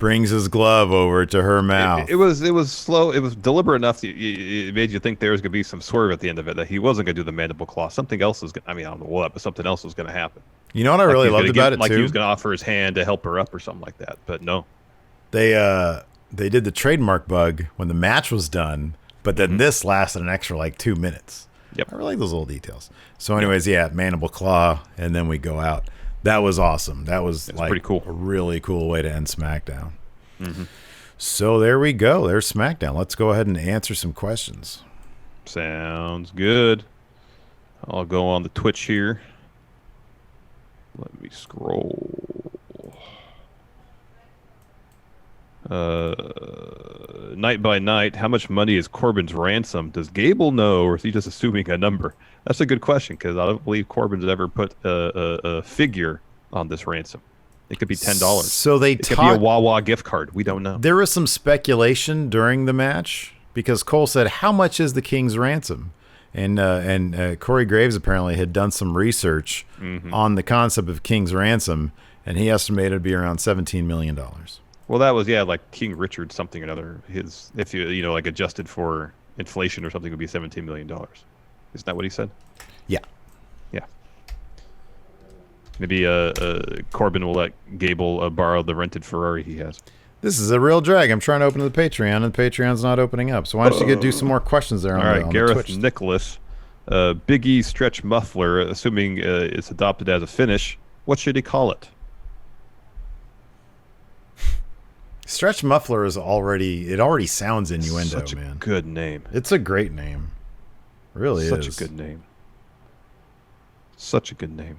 brings his glove over to her mouth. It was slow. It was deliberate enough that it made you think there was going to be some swerve at the end of it, that he wasn't going to do the mandible claw. Something else was going to, I don't know what, but something else was going to happen. You know what I really loved about it, like too? Like he was going to offer his hand to help her up or something like that. But no. They did the trademark bug when the match was done, but then this lasted an extra like 2 minutes. Yep. I really like those little details. So anyways, mandible claw, and then we go out. That was awesome. That was like pretty cool. A really cool way to end SmackDown. So there we go. There's SmackDown. Let's go ahead and answer some questions. Sounds good. I'll go on the Twitch here. Let me scroll. Night by night, how much money is Corbin's ransom? Does Gable know, or is he just assuming a number? That's a good question, because I don't believe Corbin's ever put a figure on this ransom. It could be $10. So it could be a Wawa gift card. We don't know. There was some speculation during the match because Cole said, "How much is the King's ransom?" And Corey Graves apparently had done some research on the concept of King's ransom, and he estimated it'd be around $17 million. Well, that was like King Richard something or another. His, if you like adjusted for inflation or something, would be $17 million. Isn't that what he said? Yeah. Maybe Corbin will let Gable borrow the rented Ferrari he has. This is a real drag. I'm trying to open the Patreon, and Patreon's not opening up. So why don't you do some more questions there on Gareth the Twitch. Nicholas. Big E stretch muffler, assuming it's adopted as a finish. What should he call it? Stretch muffler is already sounds innuendo, Such a man. Good name. It's a great name. Really Such is. a good name. Such a good name.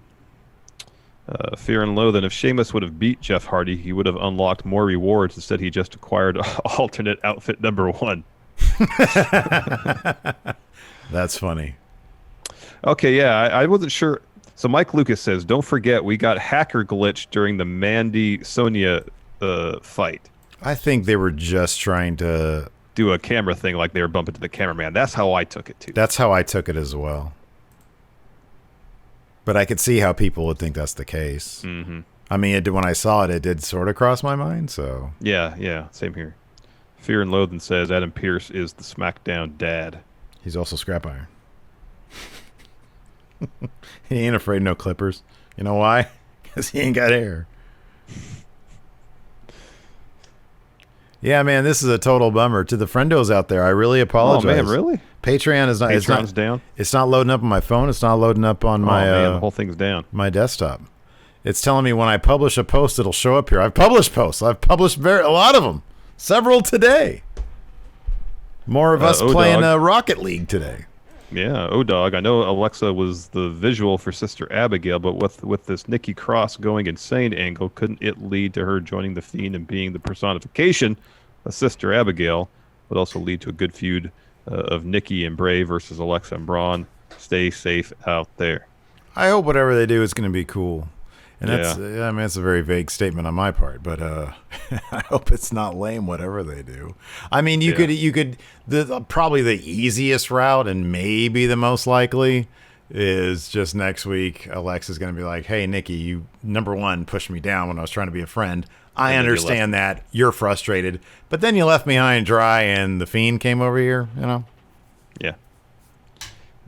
Fear and Loathing. If Sheamus would have beat Jeff Hardy, he would have unlocked more rewards. Instead, he just acquired alternate outfit number 1. That's funny. Okay, I wasn't sure. So Mike Lucas says, don't forget, we got hacker glitch during the Mandy Sonya fight. I think they were just trying to do a camera thing, like they were bumping to the cameraman. That's how I took it, too. That's how I took it as well. But I could see how people would think that's the case. I mean, when I saw it, it did sort of cross my mind. So yeah, same here. Fear and Loathing says Adam Pearce is the SmackDown dad. He's also scrap iron. He ain't afraid of no clippers. You know why? Because he ain't got hair. Yeah, man, this is a total bummer. To the friendos out there, I really apologize. Oh, man, really? Patreon is not. Patreon's down? It's not loading up on my phone. It's not loading up on my. The whole thing's down. My desktop. It's telling me when I publish a post, it'll show up here. I've published posts. I've published a lot of them. Several today. More of us playing Rocket League today. Yeah, O-Dog. I know Alexa was the visual for Sister Abigail, but with this Nikki Cross going insane angle, couldn't it lead to her joining the Fiend and being the personification of Sister Abigail? Would also lead to a good feud of Nikki and Bray versus Alexa and Braun. Stay safe out there. I hope whatever they do is going to be cool. And that's, I mean, it's a very vague statement on my part, but I hope it's not lame, whatever they do. I mean, you could, probably the easiest route and maybe the most likely is just next week, Alexa's going to be like, hey, Nikki, you, number one, pushed me down when I was trying to be a friend. I understand that. You're frustrated. But then you left me high and dry, and the Fiend came over here, you know? Yeah.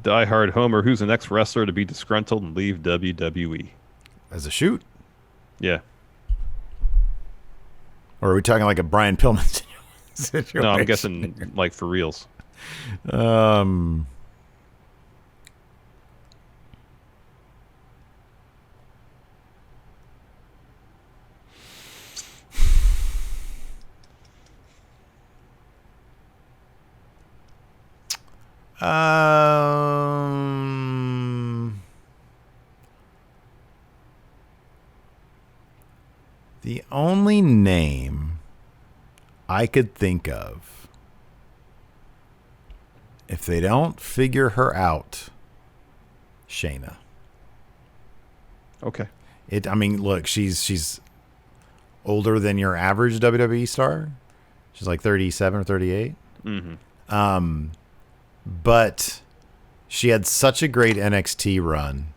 Die Hard Homer, who's the next wrestler to be disgruntled and leave WWE? As a shoot? Yeah. Or are we talking like a Brian Pillman situation? No, I'm guessing like for reals. The only name I could think of, if they don't figure her out, Shayna. Okay. I mean, look, she's older than your average WWE star. She's like 37 or 38. Mm-hmm. But she had such a great NXT run.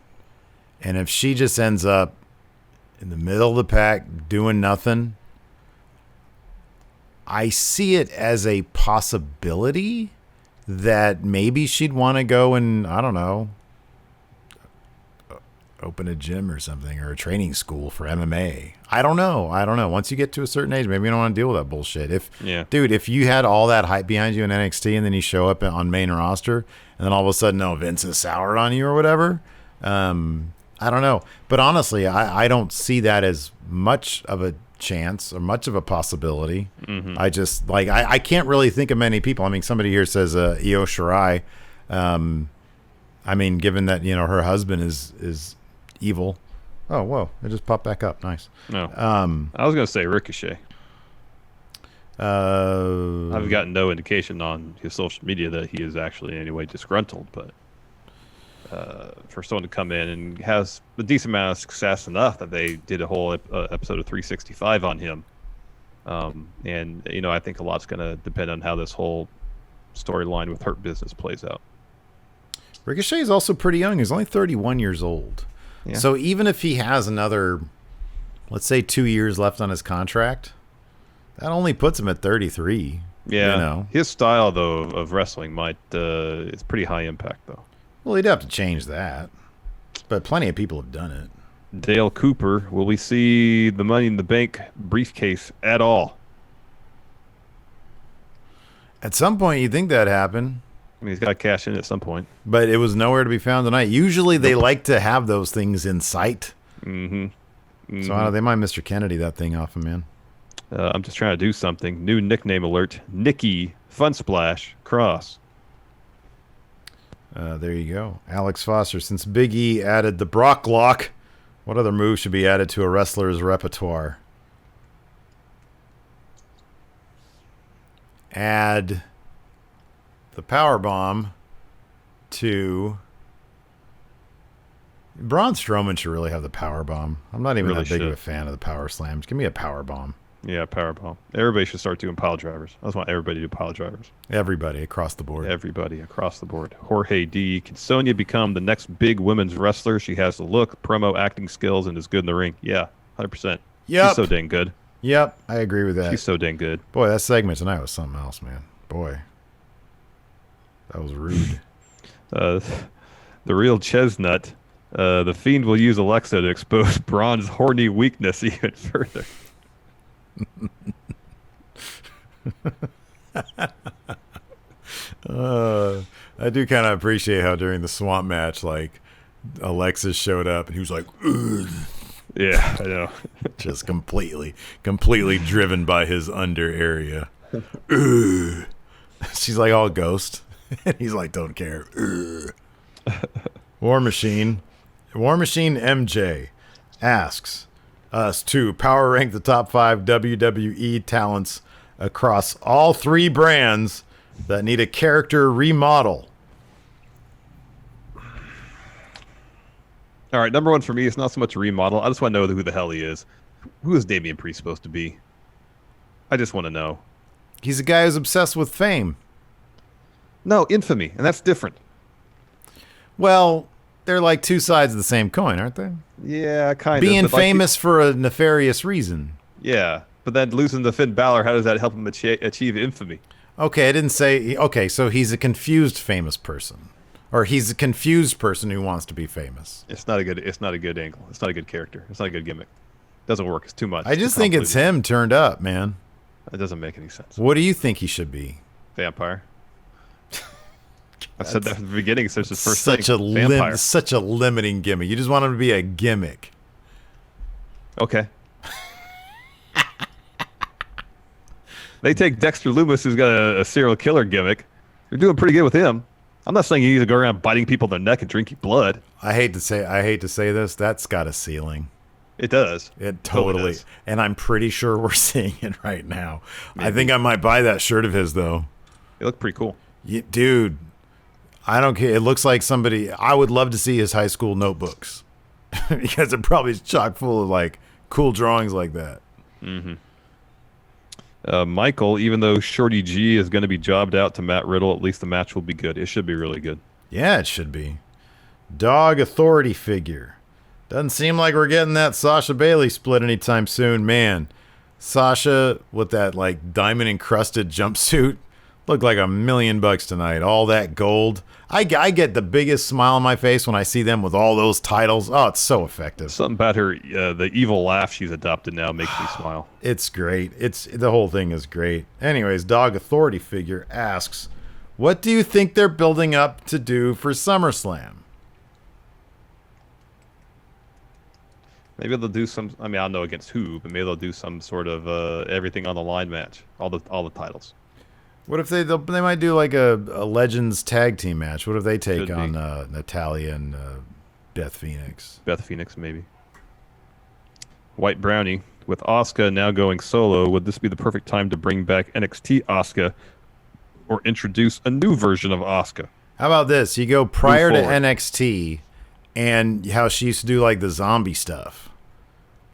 And if she just ends up in the middle of the pack doing nothing, I see it as a possibility that maybe she'd want to go and, I don't know, open a gym or something, or a training school for MMA. I don't know. Once you get to a certain age, maybe you don't want to deal with that bullshit. Dude, if you had all that hype behind you in NXT and then you show up on main roster and then all of a sudden, no, Vince is soured on you or whatever, I don't know. But honestly, I don't see that as much of a chance or much of a possibility. Mm-hmm. I just, like, I can't really think of many people. I mean, somebody here says Io Shirai. I mean, given that, you know, her husband is evil. Oh, whoa. It just popped back up. Nice. No. I was going to say Ricochet. I've gotten no indication on his social media that he is actually in any way disgruntled, but for someone to come in and has a decent amount of success enough that they did a whole episode of 365 on him. And, you know, I think a lot's going to depend on how this whole storyline with Hurt Business plays out. Ricochet is also pretty young. He's only 31 years old. Yeah. So even if he has another, let's say, 2 years left on his contract, that only puts him at 33. Yeah. You know? His style, though, of wrestling might it's pretty high impact, though. Well, he'd have to change that. But plenty of people have done it. Dale Cooper, will we see the Money in the Bank briefcase at all? At some point, you'd think that'd happen. I mean, he's got to cash in at some point. But it was nowhere to be found tonight. Usually they like to have those things in sight. Mm-hmm. Mm-hmm. So they might Mr. Kennedy that thing off him, man. I'm just trying to do something. New nickname alert. Nikki Fun Splash Cross. There you go. Alex Foster. Since Big E added the Brock Lock, what other move should be added to a wrestler's repertoire? Add the power bomb to Braun Strowman should really have the power bomb. I'm not even Really that big of should. a fan of the power slams. Give me a power bomb. Yeah, powerbomb. Everybody should start doing pile drivers. I just want everybody to do pile drivers. Everybody across the board. Everybody across the board. Jorge D. Can Sonya become the next big women's wrestler? She has the look, promo, acting skills, and is good in the ring. Yeah, 100%. Yep. She's so dang good. Yep, I agree with that. She's so dang good. Boy, that segment tonight was something else, man. Boy, that was rude. The real Chestnut. The Fiend will use Alexa to expose Braun's horny weakness even further. I do kind of appreciate how during the swamp match, like, Alexis showed up and he was like, ugh. Yeah, I know. Just completely driven by his under area. Ugh. She's like all ghost. And he's like, don't care. Ugh. War Machine MJ asks us to power rank the top 5 WWE talents across all 3 brands that need a character remodel. All right, number one for me is not so much a remodel. I just want to know who the hell he is. Who is Damian Priest supposed to be? I just want to know. He's a guy who's obsessed with fame. No, infamy, and that's different. Well, they're like two sides of the same coin, aren't they? Yeah, kind of. Being famous for a nefarious reason. Yeah, but then losing to Finn Balor, how does that help him achieve infamy? Okay, I didn't say. Okay, so he's a confused famous person, or he's a confused person who wants to be famous. It's not a good angle. It's not a good character. It's not a good gimmick. It doesn't work. It's too much. I just think it's him turned up, man. It doesn't make any sense. What do you think he should be? Vampire. I said that from the beginning since his first such thing. Vampire. Such a limiting gimmick. You just want him to be a gimmick. Okay. They take Dexter Lumis, who's got a serial killer gimmick. They're doing pretty good with him. I'm not saying you need to go around biting people in the neck and drinking blood. I hate to say this. That's got a ceiling. It does. It totally. does. And I'm pretty sure we're seeing it right now. Maybe. I think I might buy that shirt of his though. It looked pretty cool. Dude, I don't care. It looks like somebody. I would love to see his high school notebooks because it probably is chock full of like cool drawings like that. Mm-hmm. Michael, even though Shorty G is going to be jobbed out to Matt Riddle, at least the match will be good. It should be really good. Yeah, it should be. Dog authority figure. Doesn't seem like we're getting that Sasha Bayley split anytime soon, man. Sasha with that like diamond encrusted jumpsuit looked like $1 million tonight. All that gold. I get the biggest smile on my face when I see them with all those titles. Oh, it's so effective. Something about her, the evil laugh she's adopted now makes me smile. It's great. The whole thing is great. Anyways, Dog Authority figure asks, what do you think they're building up to do for SummerSlam? Maybe they'll do some. I mean, I don't know against who, but maybe they'll do some sort of everything on the line match. All the titles. What if they might do like a Legends tag team match? What if they take on Natalya and Beth Phoenix? Beth Phoenix, maybe. White Brownie, with Asuka now going solo, would this be the perfect time to bring back NXT Asuka or introduce a new version of Asuka? How about this? You go prior to NXT and how she used to do like the zombie stuff.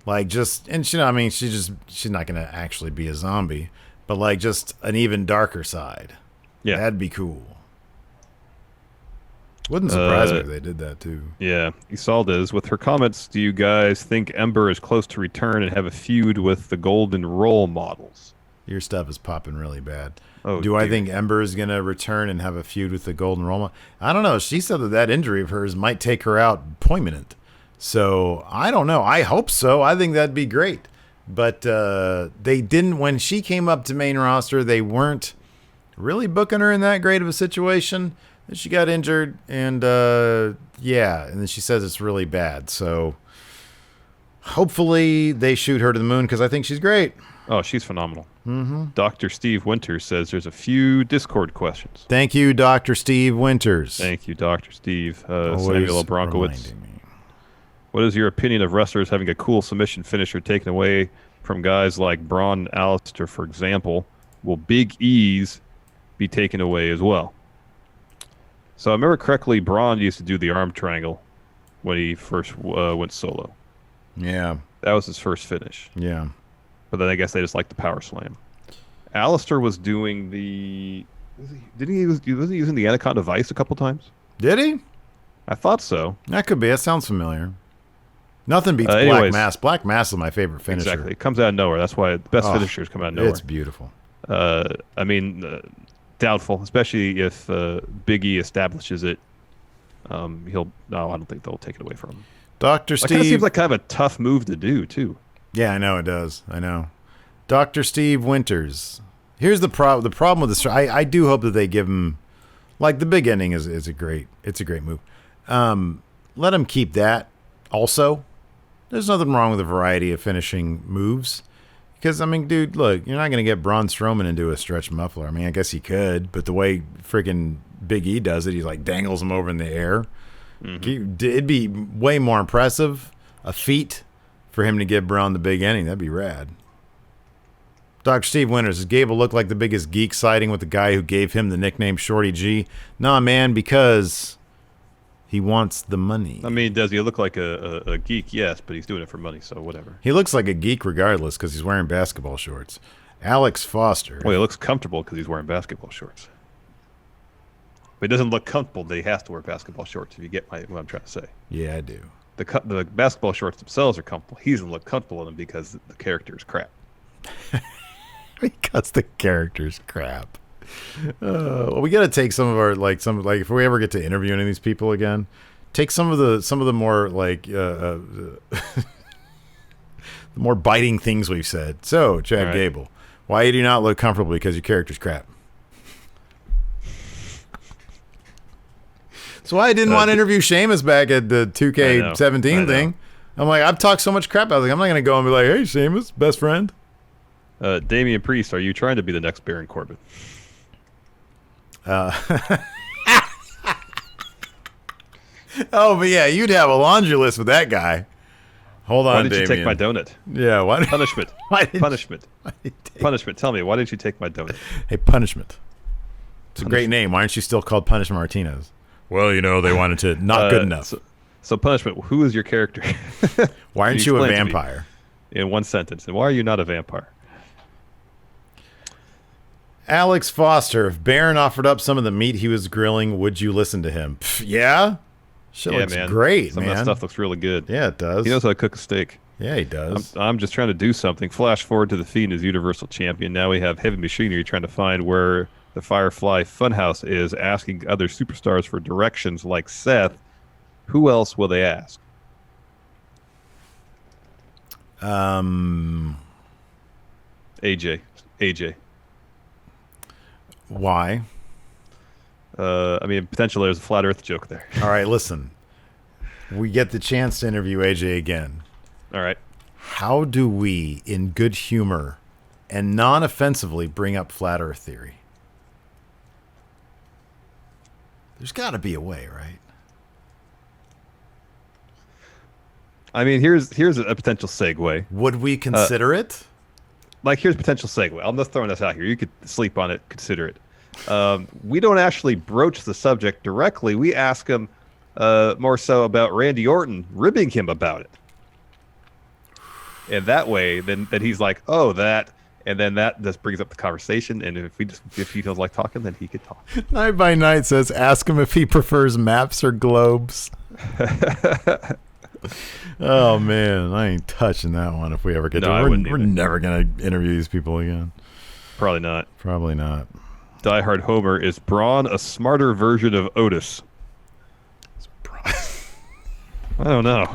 Like she's not going to actually be a zombie. But like just an even darker side. Yeah. That'd be cool. Wouldn't surprise me if they did that too. Yeah. Isoldes, with her comments, do you guys think Ember is close to return and have a feud with the Golden Role models? Your stuff is popping really bad. Oh, do I think Ember is going to return and have a feud with the Golden Role model? I don't know. She said that injury of hers might take her out permanent. So I don't know. I hope so. I think that'd be great. But they didn't, when she came up to main roster, they weren't really booking her in that great of a situation. Then she got injured, and and then she says it's really bad. So hopefully they shoot her to the moon because I think she's great. Oh, she's phenomenal. Mm-hmm. Dr. Steve Winters says there's a few Discord questions. Thank you, Dr. Steve Winters. Thank you, Dr. Steve. Always Samuel Bronkowitz. What is your opinion of wrestlers having a cool submission finisher taken away from guys like Braun and Alistair, for example? Will Big E's be taken away as well? So I remember correctly, Braun used to do the arm triangle when he first went solo. Yeah. That was his first finish. Yeah. But then I guess they just liked the power slam. Alistair was doing the... Was he using the Anaconda Vice a couple times? Did he? I thought so. That could be. That sounds familiar. Nothing beats Black Mass. Black Mass is my favorite finisher. Exactly. It comes out of nowhere. That's why the best finishers come out of nowhere. It's beautiful. I mean, doubtful, especially if Big E establishes it. No, I don't think they'll take it away from him. Dr. It Steve. kind of seems like kind of a tough move to do, too. Yeah, I know it does. I know. Dr. Steve Winters. Here's the problem. The problem with this, I do hope that they give him, like the big ending is a great move. Let him keep that. Also, there's nothing wrong with a variety of finishing moves. Because, I mean, dude, look, you're not going to get Braun Strowman into a stretch muffler. I mean, I guess he could, but the way freaking Big E does it, he like dangles him over in the air. Mm-hmm. It'd be way more impressive, a feat, for him to give Braun the big ending. That'd be rad. Dr. Steve Winters, does Gable look like the biggest geek siding with the guy who gave him the nickname Shorty G? Nah, man, because he wants the money. I mean, does he look like a geek? Yes, but he's doing it for money, so whatever. He looks like a geek regardless because he's wearing basketball shorts. Alex Foster. Well, he looks comfortable because he's wearing basketball shorts. But he doesn't look comfortable that he has to wear basketball shorts, if you get what I'm trying to say. Yeah, I do. The basketball shorts themselves are comfortable. He doesn't look comfortable in them because the character is crap. Because the character's crap. Well, we got to take some of our if we ever get to interview any of these people again, take some of the more the more biting things we've said. So, Chad Gable, why do you not look comfortable? Because your character's crap. That's why I didn't want to interview Sheamus back at the 2K17 thing. I'm like, I've talked so much crap. I was like, I'm not going to go and be like, hey, Sheamus, best friend. Damian Priest, are you trying to be the next Baron Corbin? Oh, but yeah, you'd have a laundry list with that guy. Hold on, Why did Damian. you take my donut? Yeah, why? Punishment. Punishment. Punishment. Tell me, why did you take my donut? Hey, Punishment. It's a great name. Why aren't you still called Punishment Martinez? Well, they wanted to not good enough. So Punishment, who is your character? Why aren't you a vampire? In one sentence. And why are you not a vampire? Alex Foster, if Baron offered up some of the meat he was grilling, would you listen to him? Yeah? Shit looks great, Some of that stuff looks really good. Yeah, it does. He knows how to cook a steak. Yeah, he does. I'm just trying to do something. Flash forward to the Fiend as Universal Champion. Now we have Heavy Machinery trying to find where the Firefly Funhouse is, asking other superstars for directions like Seth. Who else will they ask? AJ. Why? Potentially there's a flat Earth joke there. All right, listen. We get the chance to interview AJ again. All right. How do we, in good humor and non-offensively, bring up flat Earth theory? There's got to be a way, right? Here's a potential segue. Would we consider it? Here's a potential segue. I'm just throwing this out here. You could sleep on it, consider it. We don't actually broach the subject directly. We ask him more so about Randy Orton ribbing him about it. And that way, then he's like, oh, that. And then that just brings up the conversation. And if he feels like talking, then he could talk. Night by Night says, ask him if he prefers maps or globes. Oh, man. I ain't touching that one if we ever get to it. We're never going to interview these people again. Probably not. Die Hard Homer, is Braun a smarter version of Otis? I don't know.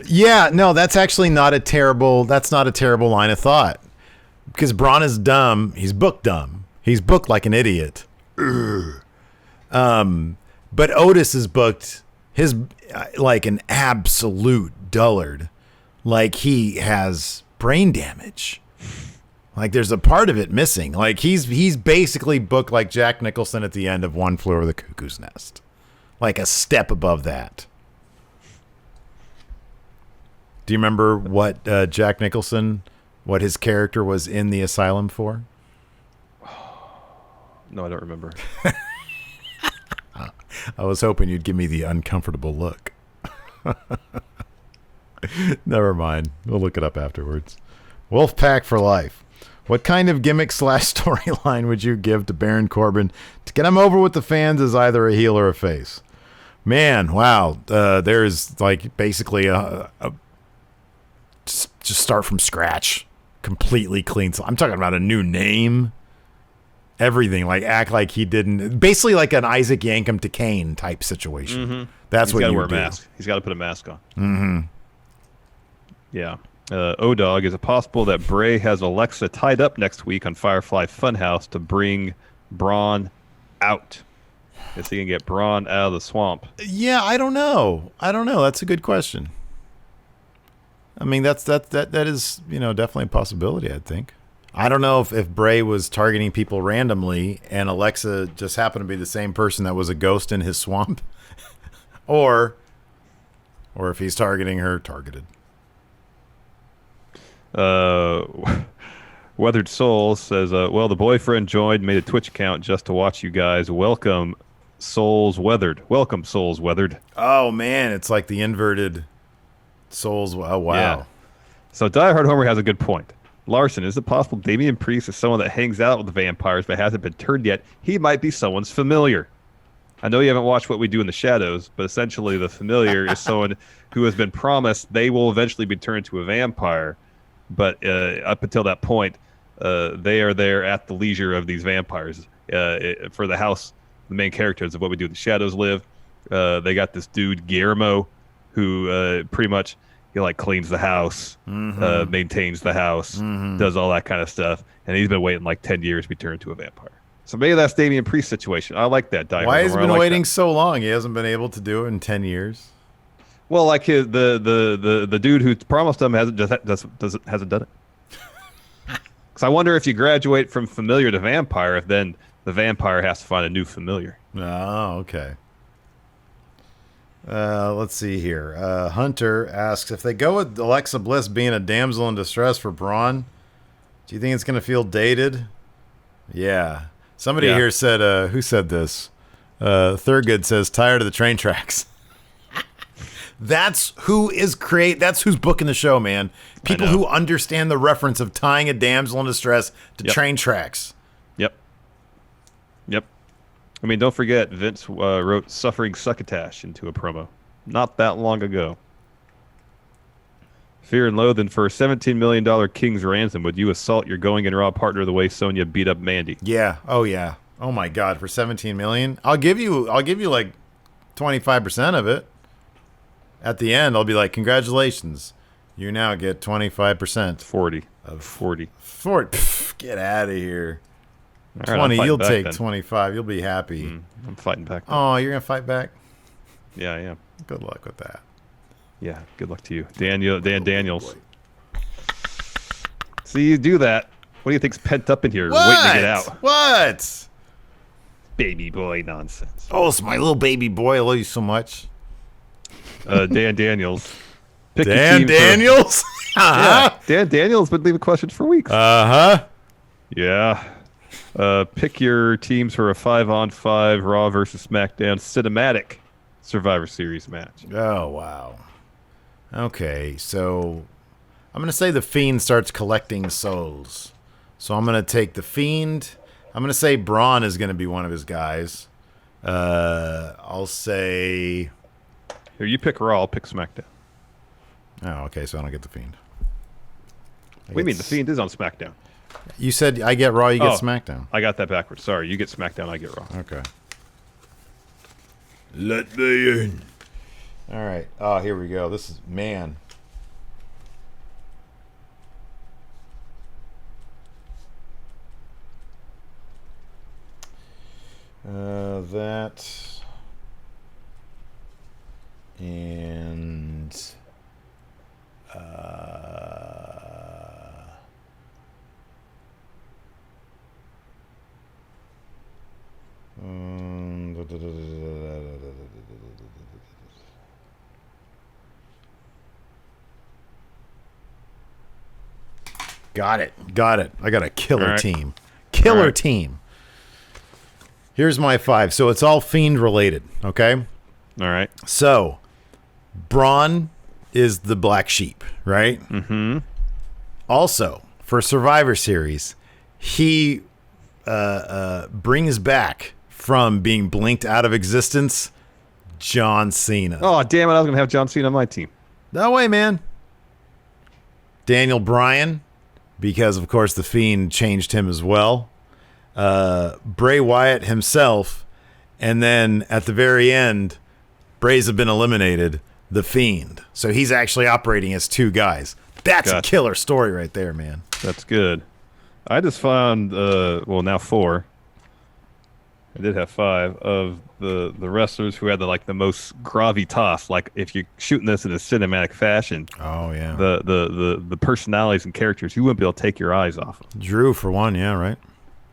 Yeah, no, that's actually not a terrible line of thought. Because Braun is dumb. He's booked dumb. He's booked like an idiot. But Otis is booked like an absolute dullard. Like he has brain damage. Like there's a part of it missing. Like he's basically booked like Jack Nicholson at the end of One Flew Over the Cuckoo's Nest. Like a step above that. Do you remember what Jack Nicholson, what his character was in the asylum for? No, I don't remember. I was hoping you'd give me the uncomfortable look. Never mind. We'll look it up afterwards. Wolfpack for life. What kind of gimmick / storyline would you give to Baron Corbin to get him over with the fans as either a heel or a face? Man, wow. There's like basically just start from scratch. Completely clean. So I'm talking about a new name. Everything. Like act like he didn't. Basically like an Isaac Yankem to Kane type situation. Mm-hmm. That's what you do. He's got to wear a mask. He's got to put a mask on. Mm-hmm. Yeah. O-Dog, is it possible that Bray has Alexa tied up next week on Firefly Funhouse to bring Braun out? Is he going to get Braun out of the swamp? Yeah, I don't know. That's a good question. I mean, that is, definitely a possibility, I think. I don't know if Bray was targeting people randomly and Alexa just happened to be the same person that was a ghost in his swamp. or if he's targeting her targeted. Weathered Soul says, well, the boyfriend joined, made a Twitch account just to watch you guys. Welcome, Souls Weathered. Welcome, Souls Weathered. Oh, man, it's like the inverted Souls. Oh, wow. Yeah. So Die Hard Homer has a good point. Larson, is it possible Damian Priest is someone that hangs out with the vampires but hasn't been turned yet? He might be someone's familiar. I know you haven't watched What We Do in the Shadows, but essentially the familiar is someone who has been promised they will eventually be turned to a vampire. but up until that point, they are there at the leisure of these vampires. For the house, the main characters of What We Do in the Shadows live. They got this dude Guillermo, who pretty much he like cleans the house, maintains the house, does all that kind of stuff, and he's been waiting like 10 years to be turned into a vampire. So maybe that's Damian Priest situation. I like that. Why has he been waiting so long? He hasn't been able to do it in 10 years. Well, like the dude who promised him hasn't done it. Because I wonder if you graduate from familiar to vampire, if then the vampire has to find a new familiar. Oh, okay. Let's see here. Hunter asks, if they go with Alexa Bliss being a damsel in distress for Braun, do you think it's going to feel dated? Yeah. Somebody here said, who said this? Thurgood says, tired of the train tracks. That's who's booking the show, man. People who understand the reference of tying a damsel in distress to train tracks. Yep. I mean, don't forget, Vince wrote Suffering Succotash into a promo not that long ago. Fear and Loathing, for a $17 million King's ransom, would you assault your Going in Raw partner the way Sonya beat up Mandy? Yeah. Oh, yeah. Oh, my God. For $17 million? I'll give you like 25% of it. At the end, I'll be like, congratulations. You now get 25%. 40. Of 40. 40. Pff, get out of here. Right, 20. You'll take then. 25. You'll be happy. I'm fighting back. Then. Oh, you're going to fight back? Yeah, I am. Good luck with that. Yeah, good luck to you. Dan Daniels. See, you do that. What do you think's pent up in here waiting to get out? What? Baby boy nonsense. Oh, it's my little baby boy. I love you so much. Dan Daniels. Dan Daniels? Yeah, Dan Daniels been leaving questions for weeks. Yeah. Pick your teams for a 5-on-5 Raw versus SmackDown cinematic Survivor Series match. Oh, wow. Okay, so I'm going to say the Fiend starts collecting souls. So I'm going to take the Fiend. I'm going to say Braun is going to be one of his guys. I'll say... Here, you pick Raw, I'll pick SmackDown. Oh, okay, so I don't get the Fiend. What do you mean? The Fiend is on SmackDown. You said I get Raw, you get SmackDown. I got that backwards. Sorry, you get SmackDown, I get Raw. Okay. Let me in. All right. Oh, here we go. This is, man. That and Got it. I got a killer team. Killer team. Here's my 5. So it's all Fiend related, okay? All right. So Braun is the black sheep, right? Mm-hmm. Also, for Survivor Series, he brings back from being blinked out of existence John Cena. Oh, damn it. I was going to have John Cena on my team. No way, man. Daniel Bryan, because, of course, the Fiend changed him as well. Bray Wyatt himself. And then at the very end, Brays have been eliminated. The Fiend. So he's actually operating as 2 guys. That's a killer story right there, man. That's good. I just found, now 4. I did have 5 of the wrestlers who had the most gravitas. Like if you're shooting this in a cinematic fashion. Oh yeah. The personalities and characters you wouldn't be able to take your eyes off of. Drew for one, yeah, right.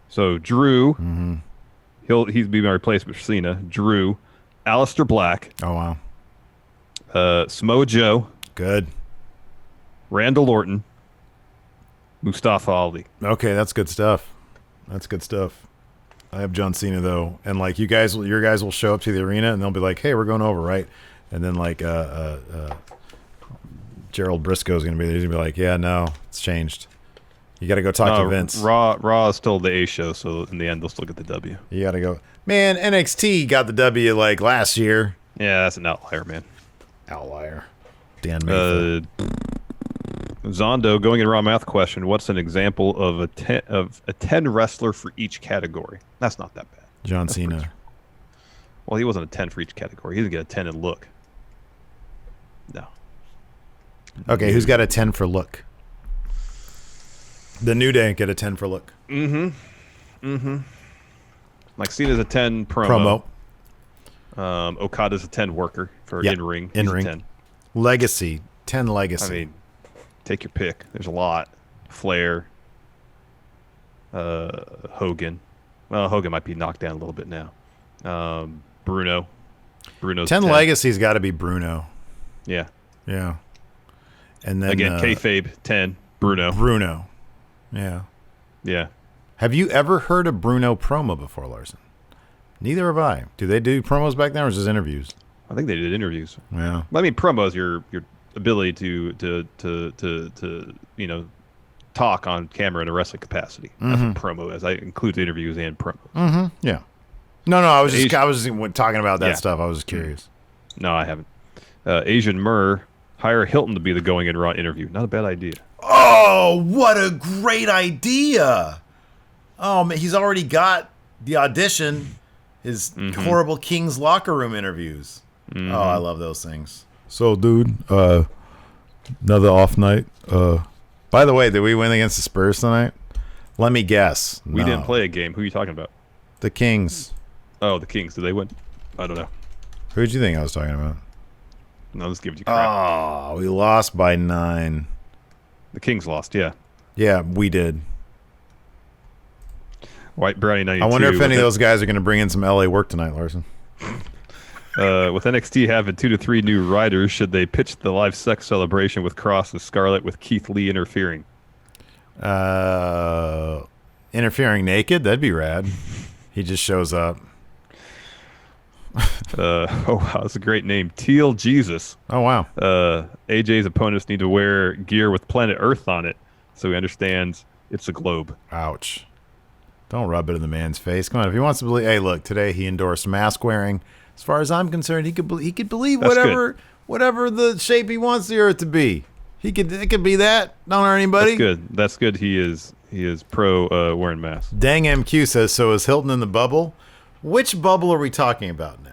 So Drew, he'd be my replacement for Cena. Drew, Aleister Black. Oh wow. Samoa Joe. Good. Randall Orton. Mustafa Ali. Okay, that's good stuff. I have John Cena though, and your guys will show up to the arena and they'll be like, "Hey, we're going over, right?" And then Gerald Briscoe's gonna be there. He's gonna be like, "Yeah, no, it's changed. You got to go talk to Vince." Raw is still the A show, so in the end they'll still get the W. You got to go. Man, NXT got the W last year. Yeah, that's an outlier, man. Outlier. Dan Mayfield. Zondo, going in raw math question, what's an example of a 10 wrestler for each category? That's not that bad. John Cena. Well, he wasn't a 10 for each category. He didn't get a 10 in look. No. Okay, who's got a 10 for look? The New Day get a 10 for look. Like Cena's a 10 promo. Okada's a 10 worker for in-ring. He's a 10. Legacy. 10 legacy. I mean, take your pick. There's a lot. Flair. Hogan. Well, Hogan might be knocked down a little bit now. Bruno. Bruno's 10 legacy's got to be Bruno. Yeah. Yeah. And then again, kayfabe 10. Bruno. Yeah. Yeah. Have you ever heard a Bruno promo before, Larson? Neither have I. Do they do promos back then, or just interviews? I think they did interviews. Yeah. I mean, promos your ability to talk on camera in a wrestling capacity. That's what promo is. I include interviews and promos. Yeah. No. I was just talking about that stuff. I was just curious. No, I haven't. Asian Murr, hire Hilton to be the going in raw interview. Not a bad idea. Oh, what a great idea! Oh man, he's already got the audition. His horrible King's locker room interviews. Oh, I love those things. So, dude, another off night. By the way, did we win against the Spurs tonight? Let me guess. We didn't play a game. Who are you talking about? The Kings. Oh, the Kings. Did they win? I don't know. Who did you think I was talking about? No, let's give you crap. Oh, we lost by 9. The Kings lost, yeah. Yeah, we did. White Brownie 92. I wonder if any of those guys are going to bring in some LA work tonight, Larson. With NXT having 2 to 3 new riders, should they pitch the live sex celebration with Cross and Scarlett with Keith Lee interfering? Interfering naked? That'd be rad. He just shows up. Oh, wow, that's a great name. Teal Jesus. Oh, wow. AJ's opponents need to wear gear with planet Earth on it so he understands it's a globe. Ouch. Don't rub it in the man's face. Come on, if he wants to believe. Hey, look, today he endorsed mask wearing. As far as I'm concerned, he could believe whatever the shape he wants the Earth to be. It could be that. Don't hurt anybody. That's good. He is pro wearing masks. Dang MQ says, so is Hilton in the bubble? Which bubble are we talking about now?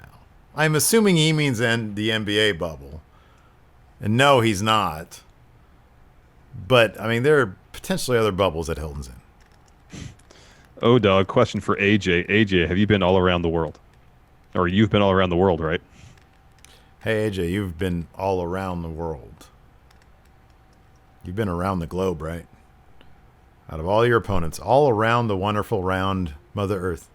I'm assuming he means the NBA bubble. And no, he's not. But, I mean, there are potentially other bubbles that Hilton's in. Oh, dog, question for AJ. AJ, have you been all around the world? Or you've been all around the world, right? Hey, AJ, you've been all around the world. You've been around the globe, right? Out of all your opponents, all around the wonderful round Mother Earth.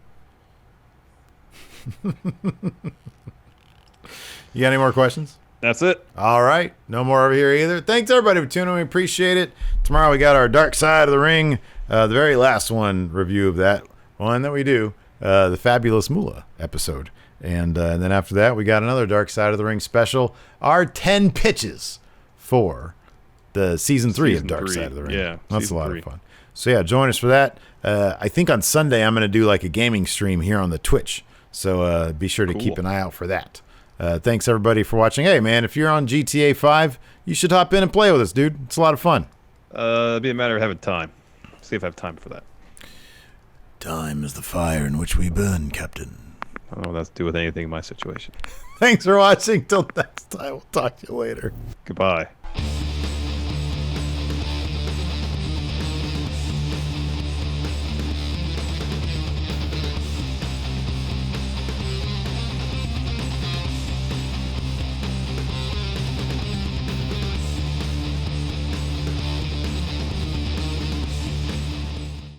You got any more questions? That's it. All right. No more over here either. Thanks, everybody, for tuning in. We appreciate it. Tomorrow we got our Dark Side of the Ring, the very last one review of that one that we do, the Fabulous Moolah episode. And then after that, we got another Dark Side of the Ring special, our 10 pitches for the season 3 of Dark Side of the Ring. Yeah, that's a lot of fun. So, yeah, join us for that. I think on Sunday I'm going to do like a gaming stream here on the Twitch. So be sure to keep an eye out for that. Thanks, everybody, for watching. Hey, man, if you're on GTA 5, you should hop in and play with us, dude. It's a lot of fun. It'd be a matter of having time. See if I have time for that. Time is the fire in which we burn, Captain. I don't know what that's to do with anything in my situation. Thanks for watching. Till next time. We'll talk to you later. Goodbye.